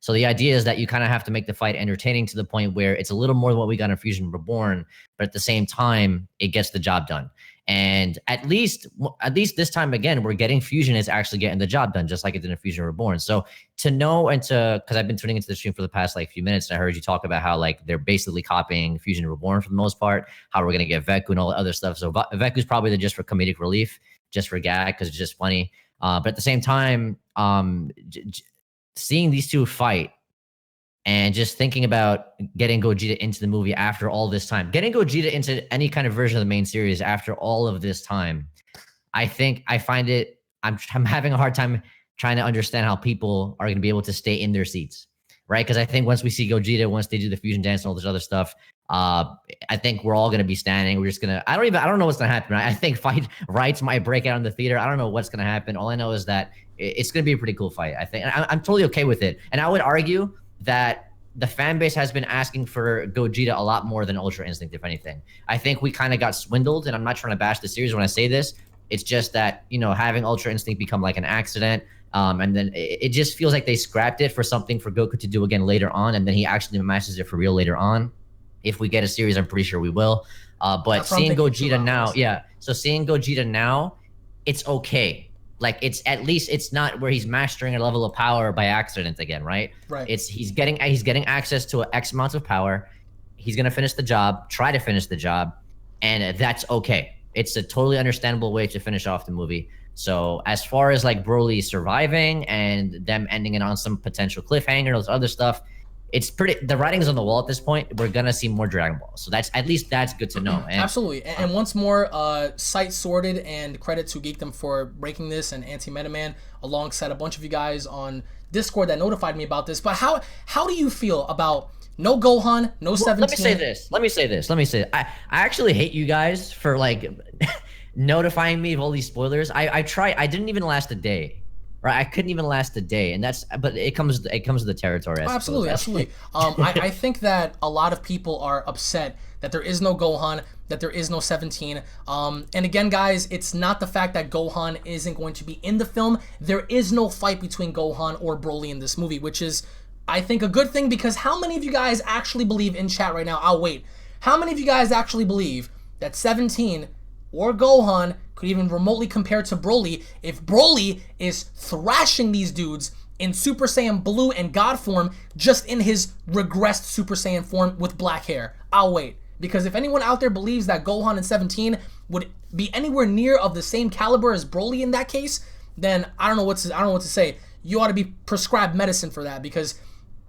So the idea is that you kind of have to make the fight entertaining to the point where it's a little more than what we got in Fusion Reborn, but at the same time, it gets the job done. And at least this time again, we're getting Fusion is actually getting the job done, just like it did in Fusion Reborn. So to know and to, because I've been tuning into the stream for the past like few minutes, and I heard you talk about how like they're basically copying Fusion Reborn for the most part, how we're gonna get Veku and all the other stuff. So Veku's probably just for comedic relief, just for gag, because it's just funny. But at the same time, seeing these two fight and just thinking about getting Gogeta into the movie after all this time, getting Gogeta into any kind of version of the main series after all of this time, I'm having a hard time trying to understand how people are going to be able to stay in their seats, right? Because I think once we see Gogeta, once they do the fusion dance and all this other stuff, I think we're all going to be standing. We're just going to, I don't know what's going to happen. I think fight rights might break out in the theater. I don't know what's going to happen. All I know is that it's going to be a pretty cool fight, I think. And I'm totally okay with it. And I would argue that the fan base has been asking for Gogeta a lot more than Ultra Instinct, if anything. I think we kind of got swindled, and I'm not trying to bash the series when I say this. It's just that, you know, having Ultra Instinct become like an accident, and then it just feels like they scrapped it for something for Goku to do again later on, and then he actually masters it for real later on. If we get a series, I'm pretty sure we will. But seeing Gogeta now, yeah. So seeing Gogeta now, it's okay. Like, it's at least it's not where he's mastering a level of power by accident again, right? Right. It's he's getting access to an X amount of power. He's gonna finish the job, try to finish the job, and that's okay. It's a totally understandable way to finish off the movie. So as far as like Broly surviving and them ending it on some potential cliffhanger and all this other stuff, it's pretty. The writing's on the wall at this point. We're gonna see more Dragon Ball, so that's at least that's good to know. And, absolutely. And once more, site sorted, and credit to Geekdom for breaking this, and Anti-Metaman alongside a bunch of you guys on Discord that notified me about this. But how do you feel about no Gohan, no 17? Let me say this. I actually hate you guys for like notifying me of all these spoilers. I didn't even last a day. Right, I couldn't even last a day, and but it comes with the territory. Oh, absolutely. I think that a lot of people are upset that there is no Gohan, that there is no 17. And again, guys, it's not the fact that Gohan isn't going to be in the film. There is no fight between Gohan or Broly in this movie, which is, I think, a good thing, because how many of you guys actually believe in chat right now? I'll wait. How many of you guys actually believe that 17 or Gohan could even remotely compare to Broly if Broly is thrashing these dudes in Super Saiyan Blue and God form, just in his regressed Super Saiyan form with black hair? I'll wait. Because if anyone out there believes that Gohan and 17 would be anywhere near of the same caliber as Broly in that case, then I don't know what to say. You ought to be prescribed medicine for that, because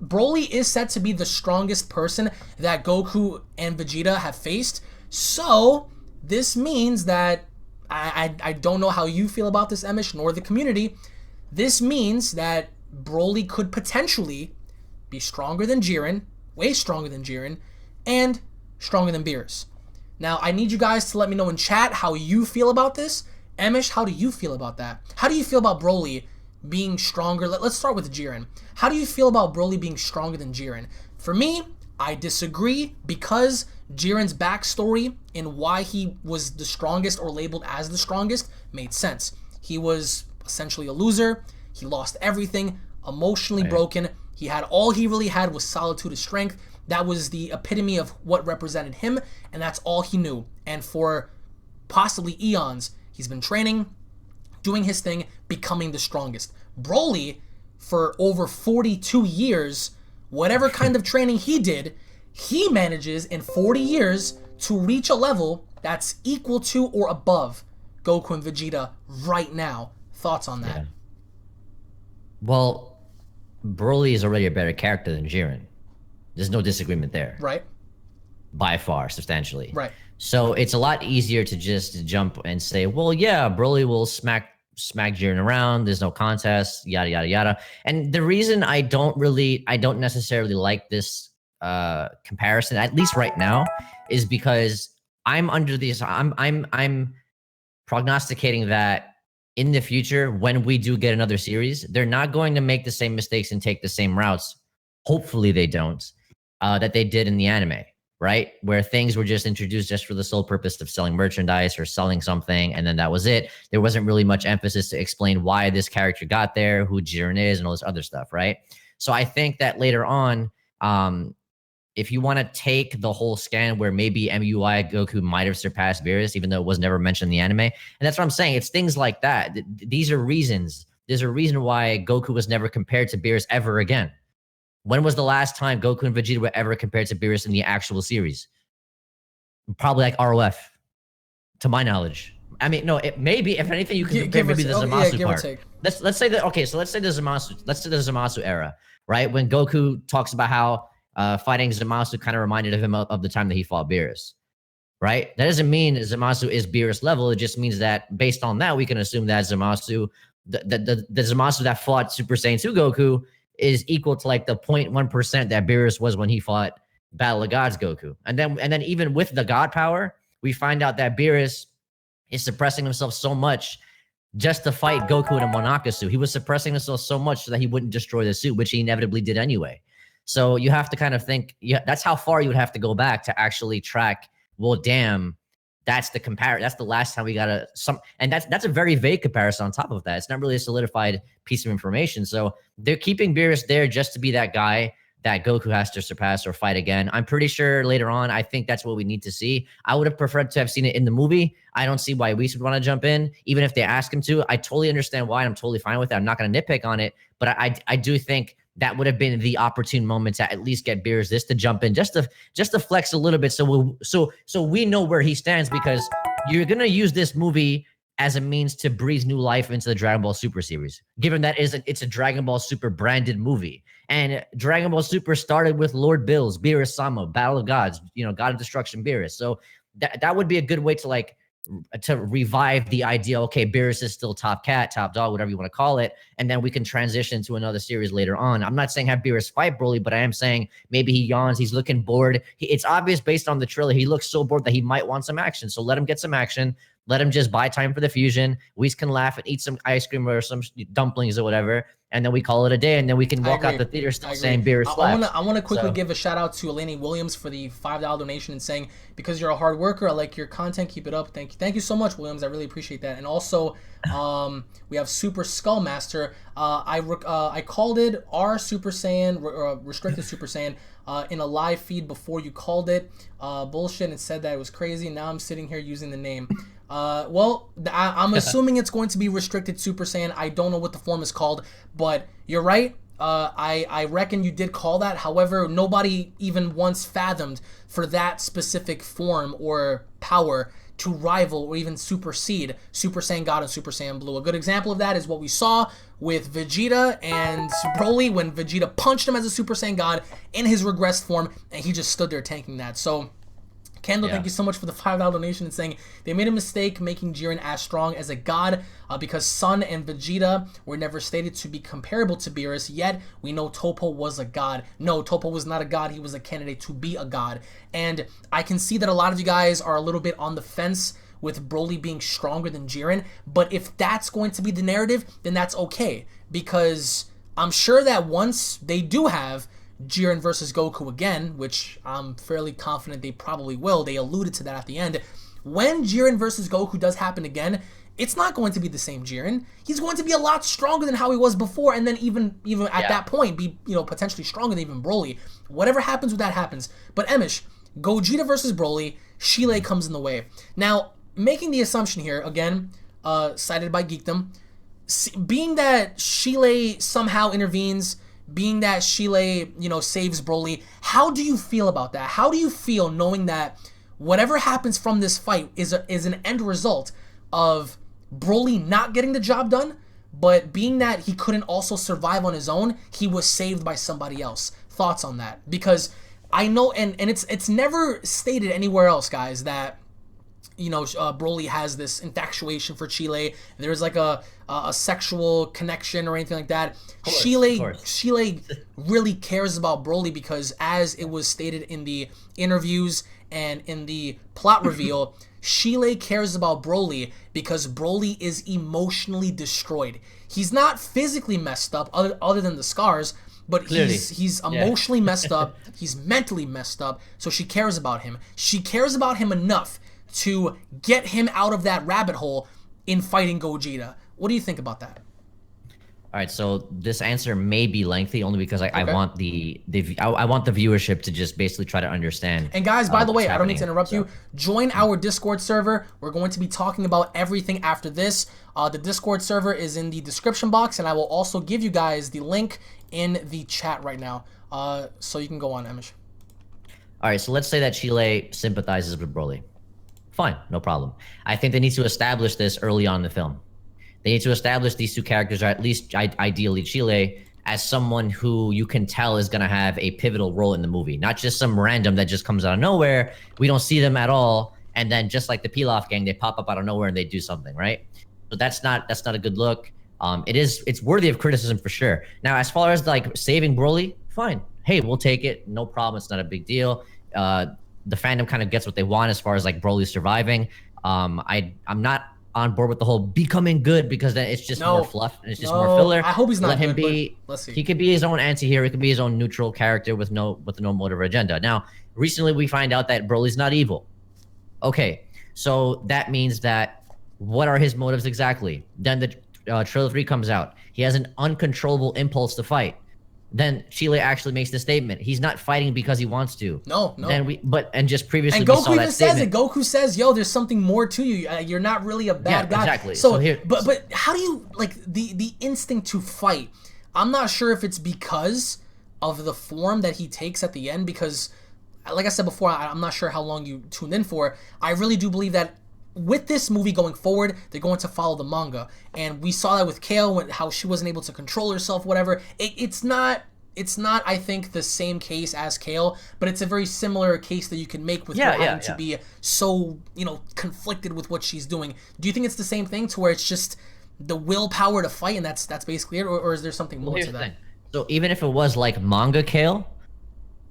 Broly is said to be the strongest person that Goku and Vegeta have faced. So this means that I don't know how you feel about this, Emish, nor the community. This means that Broly could potentially be stronger than Jiren, way stronger than Jiren, and stronger than Beerus. Now, I need you guys to let me know in chat how you feel about this. Emish, how do you feel about that? How do you feel about Broly being stronger? Let's start with Jiren. How do you feel about Broly being stronger than Jiren? For me, I disagree, because Jiren's backstory and why he was the strongest, or labeled as the strongest, made sense. He was essentially a loser. He lost everything, emotionally broken. He had all he really had was solitude of strength. That was the epitome of what represented him, and that's all he knew. And for possibly eons, he's been training, doing his thing, becoming the strongest. Broly, for over 42 years, whatever kind of training he did, he manages in 40 years to reach a level that's equal to or above Goku and Vegeta right now. Thoughts on that? Yeah. Well, Broly is already a better character than Jiren. There's no disagreement there. Right. By far, substantially. Right. So it's a lot easier to just jump and say, well, yeah, Broly will smack Jiren around. There's no contest, yada, yada, yada. And the reason I don't necessarily like this comparison, at least right now, is because I'm prognosticating that in the future, when we do get another series, they're not going to make the same mistakes and take the same routes. Hopefully they don't, that they did in the anime, right? Where things were just introduced just for the sole purpose of selling merchandise or selling something, and then that was it. There wasn't really much emphasis to explain why this character got there, who Jiren is, and all this other stuff, right? So I think that later on, if you want to take the whole scan where maybe MUI Goku might have surpassed Beerus, even though it was never mentioned in the anime, and that's what I'm saying. It's things like that. These are reasons. There's a reason why Goku was never compared to Beerus ever again. When was the last time Goku and Vegeta were ever compared to Beerus in the actual series? Probably like ROF, to my knowledge. I mean, no, it maybe, if anything, you can compare maybe the Zamasu part. Let's say that, okay, so let's say the Zamasu era, right? When Goku talks about how fighting Zamasu kind of reminded him of the time that he fought Beerus, right? That doesn't mean Zamasu is Beerus level. It just means that based on that, we can assume that Zamasu, the Zamasu that fought Super Saiyan 2 Goku is equal to like the 0.1% that Beerus was when he fought Battle of Gods Goku. And then even with the God power, we find out that Beerus is suppressing himself so much just to fight Goku in a Monaka suit. He was suppressing himself so much so that he wouldn't destroy the suit, which he inevitably did anyway. So you have to kind of think, yeah, that's how far you would have to go back to actually track, well, damn, that's the comparison. That's the last time we got and that's a very vague comparison on top of that. It's not really a solidified piece of information. So they're keeping Beerus there just to be that guy that Goku has to surpass or fight again. I'm pretty sure later on, I think that's what we need to see. I would have preferred to have seen it in the movie. I don't see why Whis would want to jump in, even if they ask him to. I totally understand why, and I'm totally fine with it. I'm not going to nitpick on it, but I do think that would have been the opportune moment to at least get Beerus this to jump in, just to flex a little bit, so we know where he stands, because you're gonna use this movie as a means to breathe new life into the Dragon Ball Super series, given that it's a Dragon Ball Super branded movie, and Dragon Ball Super started with Lord Bills, Beerus Sama, Battle of Gods, God of Destruction, Beerus. So that would be a good way to revive the idea. Okay, Beerus is still top cat, top dog, whatever you want to call it, and then we can transition to another series later on. I'm not saying have Beerus fight Broly, but I am saying maybe he yawns, he's looking bored. It's obvious based on the trailer, he looks so bored that he might want some action. So let him get some action. Let him just buy time for the fusion. Whis can laugh and eat some ice cream or some dumplings or whatever, and then we call it a day, and then we can walk out the theater still saying Beerus slaps. I want to quickly give a shout out to Eleni Williams for the $5 donation and saying, because you're a hard worker, I like your content, keep it up. Thank you so much, Williams. I really appreciate that. And also, we have Super Skullmaster. I called it our Super Saiyan, restricted Super Saiyan, in a live feed before you called it bullshit and said that it was crazy. Now I'm sitting here using the name. I'm assuming it's going to be restricted Super Saiyan. I don't know what the form is called, but you're right. I reckon you did call that. However, nobody even once fathomed for that specific form or power to rival or even supersede Super Saiyan God and Super Saiyan Blue. A good example of that is what we saw with Vegeta and Broly when Vegeta punched him as a Super Saiyan God in his regressed form, and he just stood there tanking that. So Kendall, thank you so much for the $5 donation and saying they made a mistake making Jiren as strong as a god because Sun and Vegeta were never stated to be comparable to Beerus, yet we know Topo was a god. No, Topo was not a god. He was a candidate to be a god. And I can see that a lot of you guys are a little bit on the fence with Broly being stronger than Jiren, but if that's going to be the narrative, then that's okay, because I'm sure that once they do have Jiren versus Goku again, which I'm fairly confident they probably will. They alluded to that at the end. When Jiren versus Goku does happen again, it's not going to be the same Jiren. He's going to be a lot stronger than how he was before, and then even at that point be potentially stronger than even Broly. Whatever happens with that happens. But Emish, Gogeta versus Broly, Cheelai comes in the way. Now, making the assumption here again, cited by Geekdom, being that Cheelai somehow intervenes, being that Cheelai, saves Broly, how do you feel about that? How do you feel knowing that whatever happens from this fight is an end result of Broly not getting the job done, but being that he couldn't also survive on his own, he was saved by somebody else? Thoughts on that? Because I know, and it's never stated anywhere else, guys, that Broly has this infatuation for Cheelai. There's like a sexual connection or anything like that. Cheelai really cares about Broly because, as it was stated in the interviews And in the plot reveal, Cheelai cares about Broly because Broly is emotionally destroyed. He's not physically messed up other than the scars, but Clearly. he's emotionally messed up. He's mentally messed up. So she cares about him. She cares about him enough to get him out of that rabbit hole in fighting Gogeta. What do you think about that? All right, so this answer may be lengthy only because I want I want the viewership to just basically try to understand. And guys, by the way, I don't need to happening. interrupt you. Join our Discord server. We're going to be talking about everything after this. The Discord server is in the description box, and I will also give you guys the link in the chat right now. So you can go on, Emish. All right, so let's say that Cheelai sympathizes with Broly. Fine, no problem. I think they need to establish this early on in the film. They need to establish these two characters, or at least ideally Cheelai, as someone who you can tell is going to have a pivotal role in the movie. Not just some random that just comes out of nowhere. We don't see them at all. And then just like the Pilaf gang, they pop up out of nowhere and they do something, right? So that's not a good look. It's worthy of criticism for sure. Now, as far as like saving Broly, fine. Hey, we'll take it. No problem. It's not a big deal. The fandom kind of gets what they want as far as like Broly surviving. I'm not on board with the whole becoming good because then it's just more fluff and it's just more filler. I hope he's not Let him good, be. Let's see. He could be his own anti-hero. He could be his own neutral character with no motive or agenda. Now, recently we find out that Broly's not evil. Okay, so that means that what are his motives exactly? Then the trailer 3 comes out. He has an uncontrollable impulse to fight. Then Cheelai actually makes the statement. He's not fighting because he wants to. No. And just previously And we Goku saw that even says statement. it. Goku says, "Yo, there's something more to you. You're not really a bad guy." Exactly. So, So here- but how do you like the instinct to fight? I'm not sure if it's because of the form that he takes at the end. Because, like I said before, I'm not sure how long you tuned in for. I really do believe that with this movie going forward, they're going to follow the manga, and we saw that with Kale, how she wasn't able to control herself, whatever. It's not, I think, the same case as Kale, but it's a very similar case that you can make with her having to be so, conflicted with what she's doing. Do you think it's the same thing to where it's just the willpower to fight, and that's basically it, or is there something more to that? Thing. So even if it was like manga Kale,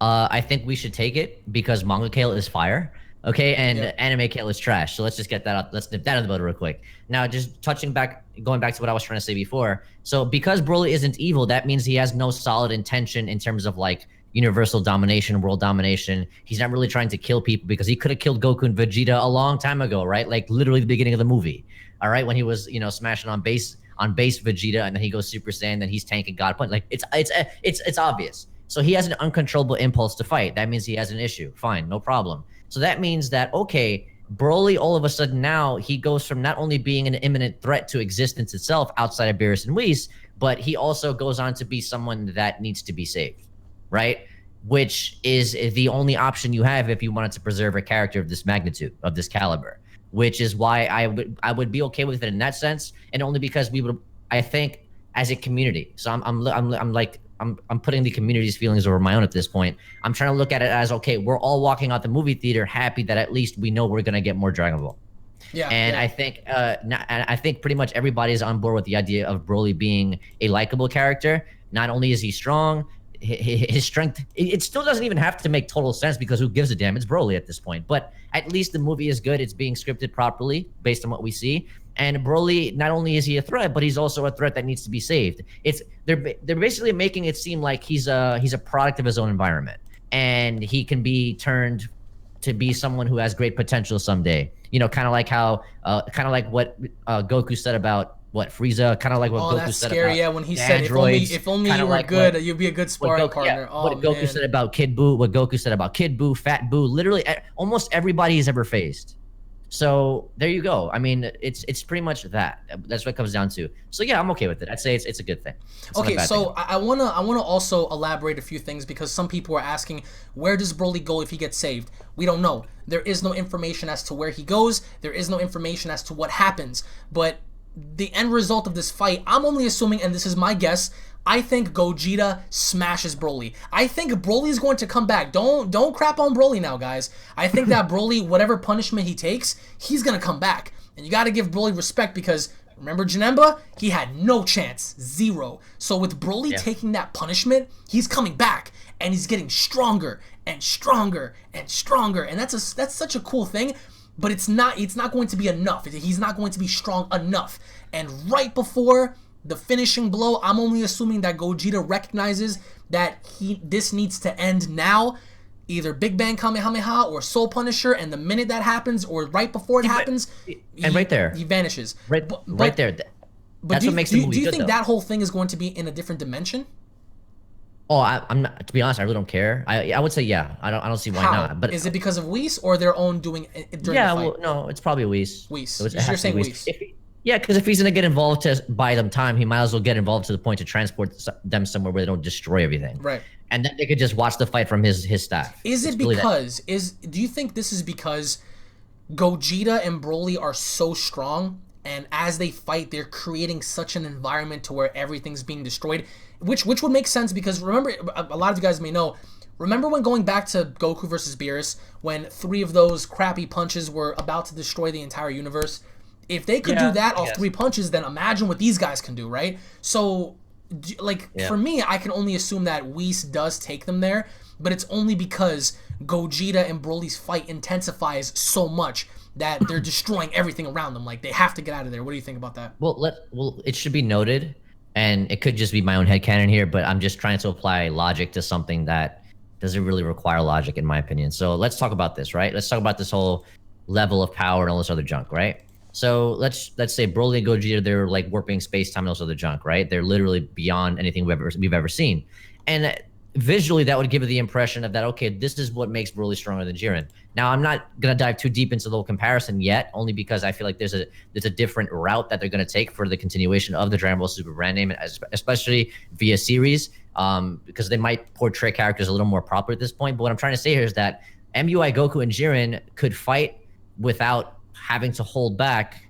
I think we should take it because manga Kale is fire. Okay, and anime Kale is trash. So let's just get that out. Let's nip that in the bud real quick. Now, just going back to what I was trying to say before. So because Broly isn't evil, that means he has no solid intention in terms of like universal domination, world domination. He's not really trying to kill people because he could have killed Goku and Vegeta a long time ago, right? Like literally the beginning of the movie. All right, when he was smashing on base Vegeta, and then he goes Super Saiyan, then he's tanking God Punch. Like it's obvious. So he has an uncontrollable impulse to fight. That means he has an issue. Fine, no problem. So that means that, okay, Broly, all of a sudden now, he goes from not only being an imminent threat to existence itself outside of Beerus and Whis, but he also goes on to be someone that needs to be saved, right? Which is the only option you have if you wanted to preserve a character of this magnitude, of this caliber, which is why I would be okay with it in that sense, and only because I think, as a community. So I'm putting the community's feelings over my own at this point. I'm trying to look at it as, okay, we're all walking out the movie theater happy that at least we know we're gonna get more Dragon Ball. I think pretty much everybody is on board with the idea of Broly being a likable character. Not only is he strong, his strength, it still doesn't even have to make total sense because who gives a damn? It's Broly at this point. But at least the movie is good. It's being scripted properly based on what we see. And Broly, not only is he a threat, but he's also a threat that needs to be saved. They're basically making it seem like he's a product of his own environment, and he can be turned to be someone who has great potential someday. Kind of like what Goku said about Frieza, kind of like what Goku that's said scary. about when he the said androids, if only you were good, you'd be a good sparring partner. What Goku said about Kid Buu, what Goku said about Kid Buu, Fat Buu, literally almost everybody he's ever faced. So there you go. I mean, it's pretty much that. That's what it comes down to. So yeah, I'm okay with it. I'd say it's a good thing. Okay, so I wanna also elaborate a few things because some people are asking, where does Broly go if he gets saved? We don't know. There is no information as to where he goes. There is no information as to what happens. But the end result of this fight, I'm only assuming, and this is my guess, I think Gogeta smashes Broly. I think Broly is going to come back. Don't crap on Broly now, guys. I think that Broly, whatever punishment he takes, he's going to come back. And you got to give Broly respect because Remember Janemba? He had no chance, 0. So with Broly taking that punishment, he's coming back and he's getting stronger and stronger and stronger, and that's such a cool thing. But it's not going to be enough. He's not going to be strong enough. And right before the finishing blow, I'm only assuming that Gogeta recognizes that this needs to end now. Either Big Bang Kamehameha or Soul Punisher, and the minute that happens, or right before it happens, right there, he vanishes. Right there. That's what makes the movie do you good, think though. that whole thing is going to be in a different dimension? Oh, I'm not. To be honest, I really don't care. I would say yeah. I don't see why not. But is it because of Whis or their own doing it during the fight? Well, no, it's probably Whis. Whis. You're saying Whis. Yeah, because if he's gonna get involved to buy them time, he might as well get involved to the point to transport them somewhere where they don't destroy everything. Right. And then they could just watch the fight from his staff. Is it because do you think this is because Gogeta and Broly are so strong, and as they fight, they're creating such an environment to where everything's being destroyed, which would make sense because remember, a lot of you guys may know. Remember when going back to Goku versus Beerus, when 3 of those crappy punches were about to destroy the entire universe? If they could do that off 3 punches, then imagine what these guys can do, right? So, for me, I can only assume that Whis does take them there, but it's only because Gogeta and Broly's fight intensifies so much that they're destroying everything around them. Like, they have to get out of there. What do you think about that? Well, it should be noted, and it could just be my own headcanon here, but I'm just trying to apply logic to something that doesn't really require logic, in my opinion. So let's talk about this, right? Let's talk about this whole level of power and all this other junk, right? So let's say Broly and Gogeta, they're like warping space time and all this other junk, right? They're literally beyond anything we've ever seen. And visually, that would give you the impression of that, okay, this is what makes Broly stronger than Jiren. Now, I'm not going to dive too deep into the whole comparison yet, only because I feel like there's a different route that they're going to take for the continuation of the Dragon Ball Super brand name, especially via series, because they might portray characters a little more proper at this point. But what I'm trying to say here is that MUI Goku and Jiren could fight without having to hold back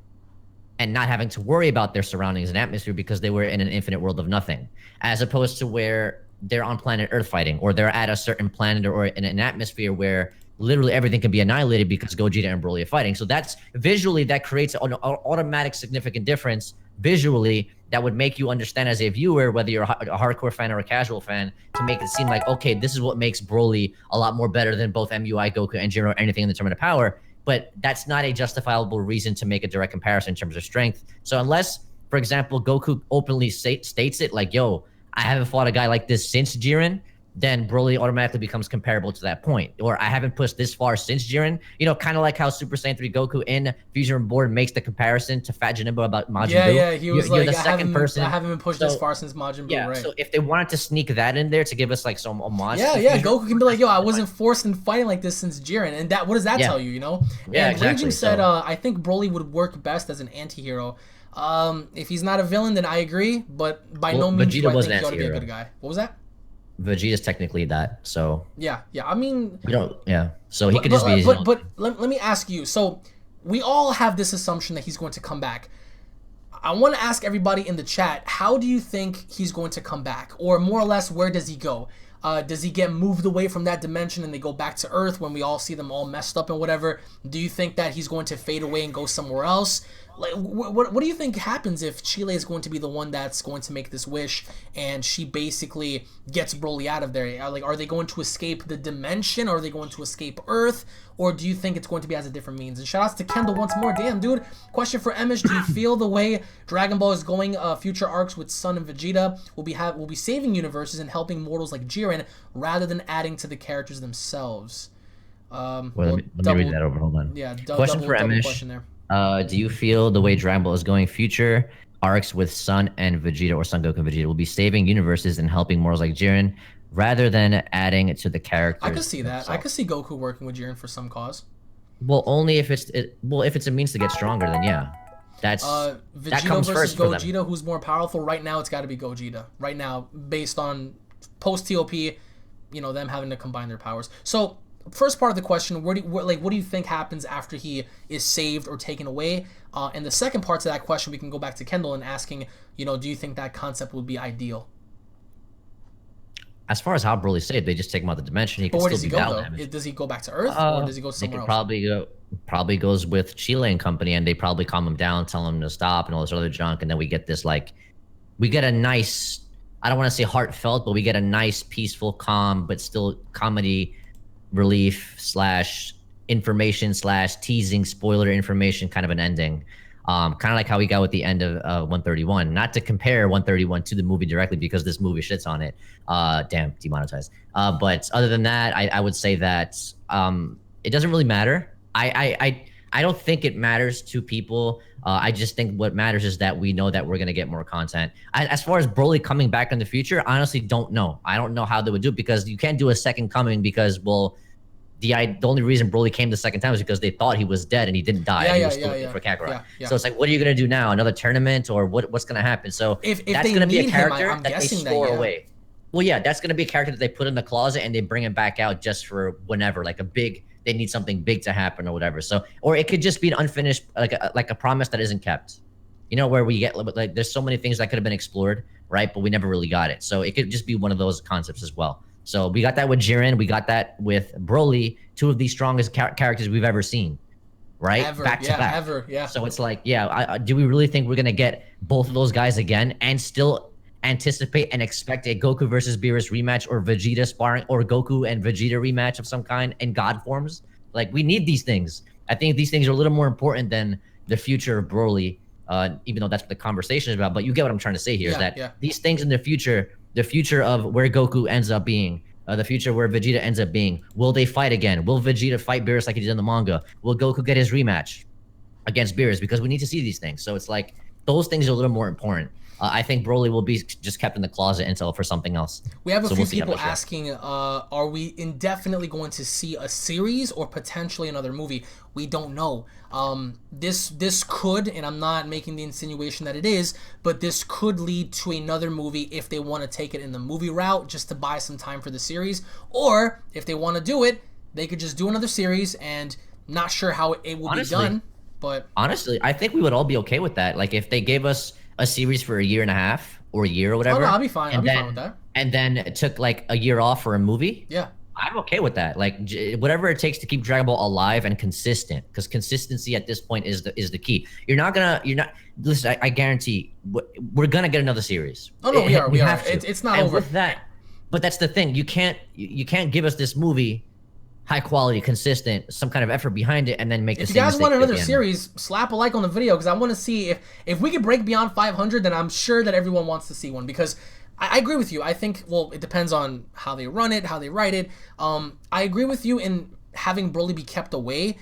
and not having to worry about their surroundings and atmosphere because they were in an infinite world of nothing, as opposed to where they're on planet Earth fighting, or they're at a certain planet or in an atmosphere where literally everything can be annihilated because Gogeta and Broly are fighting. So that's visually, that creates an automatic significant difference visually that would make you understand as a viewer, whether you're a hardcore fan or a casual fan, to make it seem like, okay, this is what makes Broly a lot more better than both MUI, Goku, and Jiren or anything in the tournament of power. But that's not a justifiable reason to make a direct comparison in terms of strength. So unless, for example, Goku openly states it like, yo, I haven't fought a guy like this since Jiren, then Broly automatically becomes comparable to that point. Or I haven't pushed this far since Jiren. You know, kind of like how Super Saiyan 3 Goku in Fusion Reborn makes the comparison to Fat Janemba about Majin Buu. Yeah, he was you're like, the second person. I haven't been pushed this far since Majin Buu, right? So if they wanted to sneak that in there to give us like some homage. Goku can be like, yo, I wasn't forced in fighting like this since Jiren. And what does that tell you, you know? Yeah, and exactly. Raging said, I think Broly would work best as an anti-hero. If he's not a villain, then I agree, but by no means do I think he ought to be a good guy. What was that? Vegeta's technically that, so yeah. I mean, so he could just be. But let me ask you. So we all have this assumption that he's going to come back. I want to ask everybody in the chat, how do you think he's going to come back, or more or less, where does he go? Does he get moved away from that dimension and they go back to Earth when we all see them all messed up and whatever? Do you think that he's going to fade away and go somewhere else? Like, what do you think happens if Cheelai is going to be the one that's going to make this wish and she basically gets Broly out of there? Like, are they going to escape the dimension? Or are they going to escape Earth? Or do you think it's going to be as a different means? And shout outs to Kendall once more. Damn, dude. Question for Emish. Do you feel the way Dragon Ball is going, future arcs with Sun and Vegeta will be saving universes and helping mortals like Jiren rather than adding to the characters themselves? Let me read that over. Hold on. Yeah, question for Emish. Question there. Do you feel the way Dragon Ball is going, future arcs with Sun and Vegeta, or Son Goku and Vegeta, will be saving universes and helping mortals like Jiren rather than adding to the characters? I could see that. So, I could see Goku working with Jiren for some cause. Well, only if it's a means to get stronger, then yeah. Vegeta that comes versus first for them. Gogeta, who's more powerful right now? It's got to be Gogeta right now, based on post TOP, you know, them having to combine their powers. So, first part of the question, what do you think happens after he is saved or taken away? And the second part to that question, we can go back to Kendall and asking, you know, do you think that concept would be ideal? As far as how Broly saved, they just take him out the dimension. He But can where still does he be go battle though? damaged. Does he go back to Earth, or does he go They somewhere could else? probably goes with Cheelai and company, and they probably calm him down, tell him to stop, and all this other junk, and then we get this like, we get a nice, I don't want to say heartfelt, but we get a nice, peaceful, calm, but still comedy relief slash information slash teasing spoiler information kind of an ending. Kind of like how we got with the end of 131. Not to compare 131 to the movie directly because this movie shits on it. Damn, demonetized. But other than that, I would say that it doesn't really matter. I don't think it matters to people. I just think what matters is that we know that we're gonna get more content. As far as Broly coming back in the future, I honestly don't know. I don't know how they would do it because you can't do a second coming because, well, the only reason Broly came the second time was because they thought he was dead and he didn't die. He was still looking for Kakarot. So it's like, what are you gonna do now? Another tournament or what's gonna happen? So If that's they gonna be a need character him, that they store away. Well, yeah, that's gonna be a character that they put in the closet and they bring him back out just for whenever, like they need something big to happen or whatever. So, or it could just be an unfinished, like a promise that isn't kept. You know, where we get like there's so many things that could have been explored, right? But we never really got it. So it could just be one of those concepts as well. So we got that with Jiren, we got that with Broly, two of the strongest characters we've ever seen, right? Back to back. So it's like, do we really think we're gonna get both of those guys again and still anticipate and expect a Goku versus Beerus rematch or Vegeta sparring or Goku and Vegeta rematch of some kind in God forms? Like, we need these things. I think these things are a little more important than the future of Broly, even though that's what the conversation is about. But you get what I'm trying to say here, is that these things in the future of where Goku ends up being, the future where Vegeta ends up being, will they fight again? Will Vegeta fight Beerus like he did in the manga? Will Goku get his rematch against Beerus? Because we need to see these things. So it's like, those things are a little more important. I think Broly will be just kept in the closet until for something else. We have a few people asking, are we indefinitely going to see a series or potentially another movie? We don't know. This could, and I'm not making the insinuation that it is, but this could lead to another movie if they want to take it in the movie route just to buy some time for the series. Or if they want to do it, they could just do another series, and not sure how it will be done. But honestly, I think we would all be okay with that. Like, if they gave us a series for a year and a half or a year or whatever. Oh, no, I'll be fine. I'll be fine with that. And then it took like a year off for a movie. Yeah. I'm okay with that. Like, whatever it takes to keep Dragon Ball alive and consistent, because consistency at this point is the key. Listen, I guarantee we're gonna get another series. Oh no, we are. It's not over. With that, but that's the thing. You can't give us this movie high quality, consistent, some kind of effort behind it, and then make the same mistake. If you guys want another series, slap a like on the video, because I want to see if we could break beyond 500, then I'm sure that everyone wants to see one, because I agree with you. I think, well, it depends on how they run it, how they write it. I agree with you in having Broly be kept away,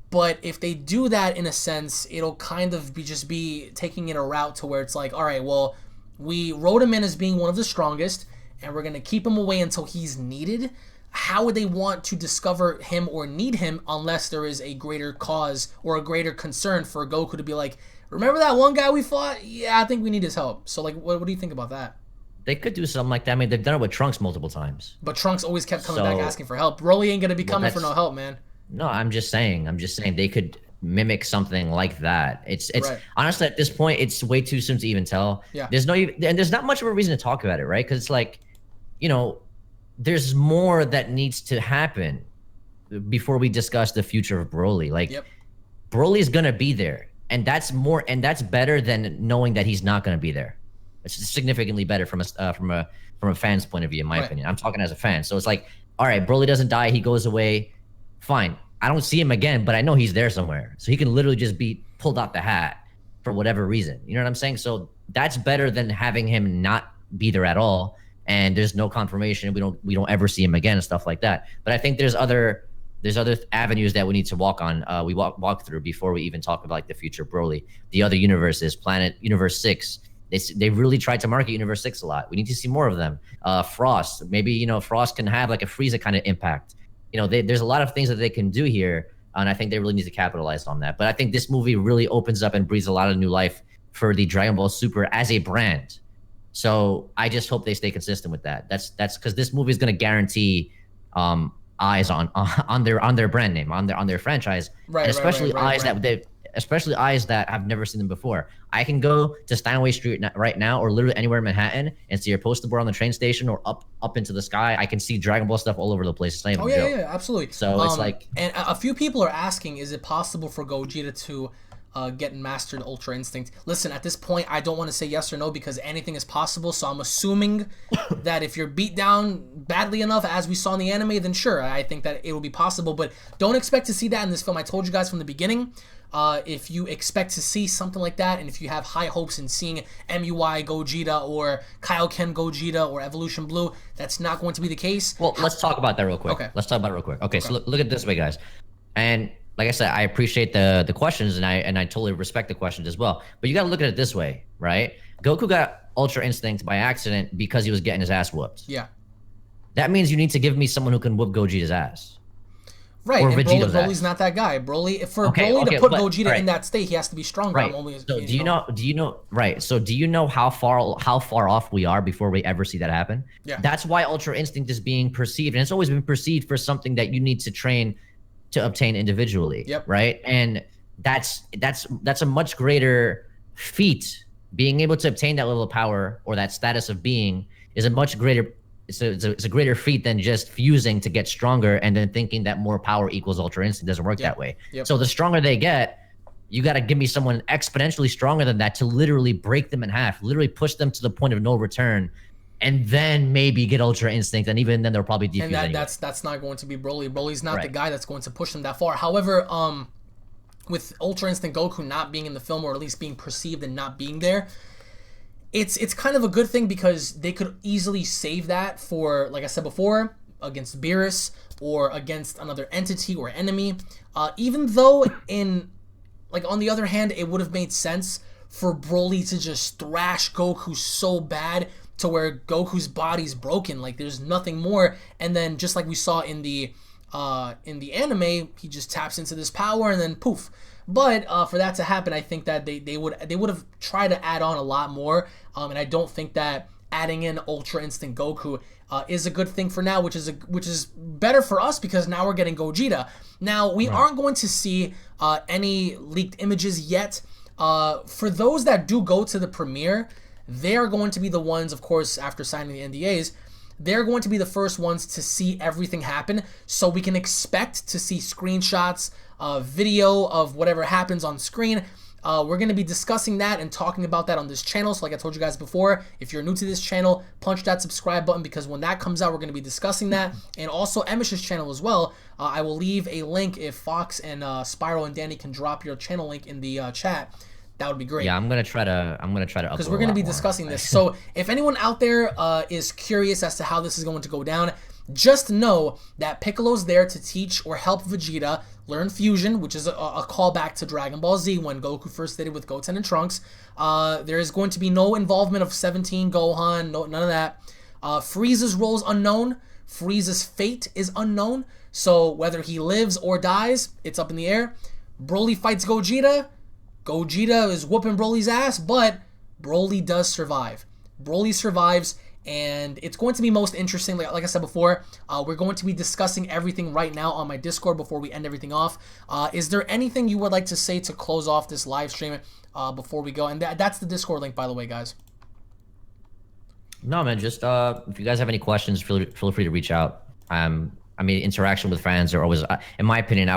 but if they do that in a sense, it'll kind of just be taking it a route to where it's like, all right, well, we wrote him in as being one of the strongest, and we're going to keep him away until he's needed. How would they want to discover him or need him unless there is a greater cause or a greater concern for Goku to be like, remember that one guy we fought? Yeah, I think we need his help. So, like, what do you think about that? They could do something like that. I mean, they've done it with Trunks multiple times. But Trunks always kept coming back asking for help. Broly ain't going to be coming for no help, man. No, I'm just saying they could mimic something like that. It's right. Honestly, at this point, it's way too soon to even tell. Yeah. There's not much of a reason to talk about it, right? Because it's like, you know, there's more that needs to happen before we discuss the future of Broly. Like, Broly is gonna be there, and that's better than knowing that he's not gonna be there. It's significantly better from a fan's point of view, in my opinion. I'm talking as a fan. So it's like, all right, Broly doesn't die, he goes away, fine. I don't see him again, but I know he's there somewhere. So he can literally just be pulled out the hat for whatever reason. You know what I'm saying? So that's better than having him not be there at all, and there's no confirmation. We don't ever see him again and stuff like that. But I think there's other avenues that we need to walk on. We walk through before we even talk about like the future of Broly. The other universes, Universe 6. They really tried to market Universe 6 a lot. We need to see more of them. Frost, maybe, you know, Frost can have like a Frieza kind of impact. You know, there's a lot of things that they can do here, and I think they really need to capitalize on that. But I think this movie really opens up and breathes a lot of new life for the Dragon Ball Super as a brand. So I just hope they stay consistent with that. That's because this movie is going to guarantee eyes on their brand name, on their franchise, and especially eyes that especially eyes that have never seen them before. I can go to Steinway Street right now, or literally anywhere in Manhattan, and see your poster board on the train station or up into the sky. I can see Dragon Ball stuff all over the place. It's not even a joke. Yeah, absolutely. So it's like, and a few people are asking, is it possible for Gogeta to get mastered Ultra Instinct? Listen, at this point, I don't want to say yes or no because anything is possible. So I'm assuming that if you're beat down badly enough, as we saw in the anime, then sure, I think that it will be possible. But don't expect to see that in this film. I told you guys from the beginning. If you expect to see something like that, and if you have high hopes in seeing MUI Gogeta or Kaioken Gogeta or Evolution Blue, that's not going to be the case. Well, let's talk about that real quick. Okay. Let's talk about it real quick. Okay. So look at it this way, guys. And like I said, I appreciate the questions, and I totally respect the questions as well. But you got to look at it this way, right? Goku got Ultra Instinct by accident because he was getting his ass whooped. Yeah. That means you need to give me someone who can whoop Gogeta's ass. Right, or and Vegeta's Broly's ass. not that guy. Broly, Broly to okay, put but- Gogeta right. in that state, he has to be stronger. Right. So do you know? Right. So do you know how far off we are before we ever see that happen? Yeah. That's why Ultra Instinct is being perceived, and it's always been perceived for something that you need to train to obtain individually. Yep. Right. And that's a much greater feat. Being able to obtain that level of power or that status of being is a much greater. It's a greater feat than just fusing to get stronger and then thinking that more power equals Ultra Instinct. Doesn't work that way. Yep. So the stronger they get, you got to give me someone exponentially stronger than that to literally break them in half, literally push them to the point of no return, and then maybe get Ultra Instinct. And even then, they'll probably defuse. And anyway. that's not going to be Broly. Broly's not the Right. guy that's going to push them that far. However, with Ultra Instinct Goku not being in the film, or at least being perceived and not being there, it's kind of a good thing because they could easily save that for, like I said before, against Beerus or against another entity or enemy. Even though on the other hand, it would have made sense for Broly to just thrash Goku so bad to where Goku's body's broken, like there's nothing more, and then just like we saw in the anime, he just taps into this power and then poof. But for that to happen, I think that they would have tried to add on a lot more, and I don't think that adding in Ultra Instinct Goku is a good thing for now, which is better for us because now we're getting Gogeta. Now we aren't going to see any leaked images yet. For those that do go to the premiere, they are going to be the ones, of course, after signing the NDAs. They're going to be the first ones to see everything happen, so we can expect to see screenshots, video of whatever happens on screen. We're going to be discussing that and talking about that on this channel. So like I told you guys before, if you're new to this channel, punch that subscribe button because when that comes out, we're going to be discussing that. And also Emish's channel as well. I will leave a link if Fox and Spiral and Danny can drop your channel link in the chat. That would be great. Yeah, I'm gonna try to because we're going to be discussing this. So if anyone out there is curious as to how this is going to go down, just know that Piccolo's there to teach or help Vegeta learn fusion, which is a callback to Dragon Ball Z when Goku first did it with Goten and Trunks. There is going to be no involvement of 17, Gohan, none of that. Frieza's role is unknown. Frieza's fate is unknown. So whether he lives or dies, it's up in the air. Broly fights Gogeta. Gogeta is whooping Broly's ass, but Broly does survive. Broly survives, and it's going to be most interesting. Like I said before, we're going to be discussing everything right now on my Discord before we end everything off. Is there anything you would like to say to close off this live stream before we go? And that's the Discord link, by the way, guys. No, man, just if you guys have any questions, feel free to reach out. I mean, interaction with fans are always, in my opinion,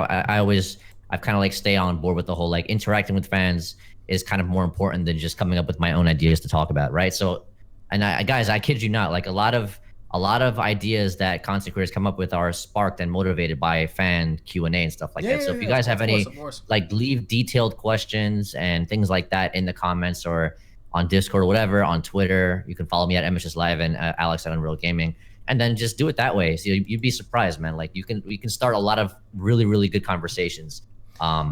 I've kind of like stay on board with the whole like interacting with fans is kind of more important than just coming up with my own ideas to talk about, right? So, and guys, I kid you not, like a lot of ideas that content creators come up with are sparked and motivated by fan Q&A and stuff like that. So if you guys have any, like leave detailed questions and things like that in the comments or on Discord or whatever, on Twitter, you can follow me at MSSLive and Alex at UnrealEntGaming. And then just do it that way. So you'd be surprised, man. Like we can start a lot of really, really good conversations.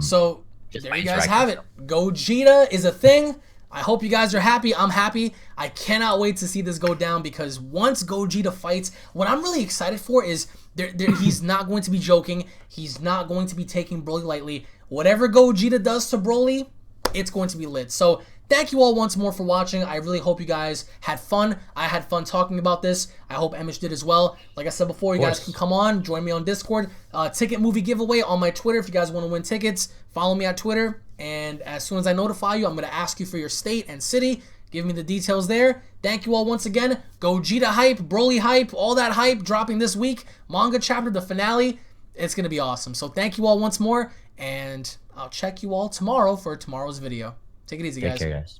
So there you guys have it. Gogeta is a thing. I hope you guys are happy. I'm happy. I cannot wait to see this go down because once Gogeta fights, what I'm really excited for is he's not going to be joking. He's not going to be taking Broly lightly. Whatever Gogeta does to Broly, it's going to be lit. So thank you all once more for watching. I really hope you guys had fun. I had fun talking about this. I hope Emish did as well. Like I said before, you guys can come on, join me on Discord. Ticket movie giveaway on my Twitter if you guys want to win tickets. Follow me on Twitter And as soon as I notify you, I'm going to ask you for your state and city. Give me the details there. Thank you all once again. Gogeta hype, Broly hype, all that hype dropping this week. Manga chapter, the finale. It's going to be awesome. So thank you all once more. And I'll check you all tomorrow for tomorrow's video. Take it easy, guys. Take care, guys.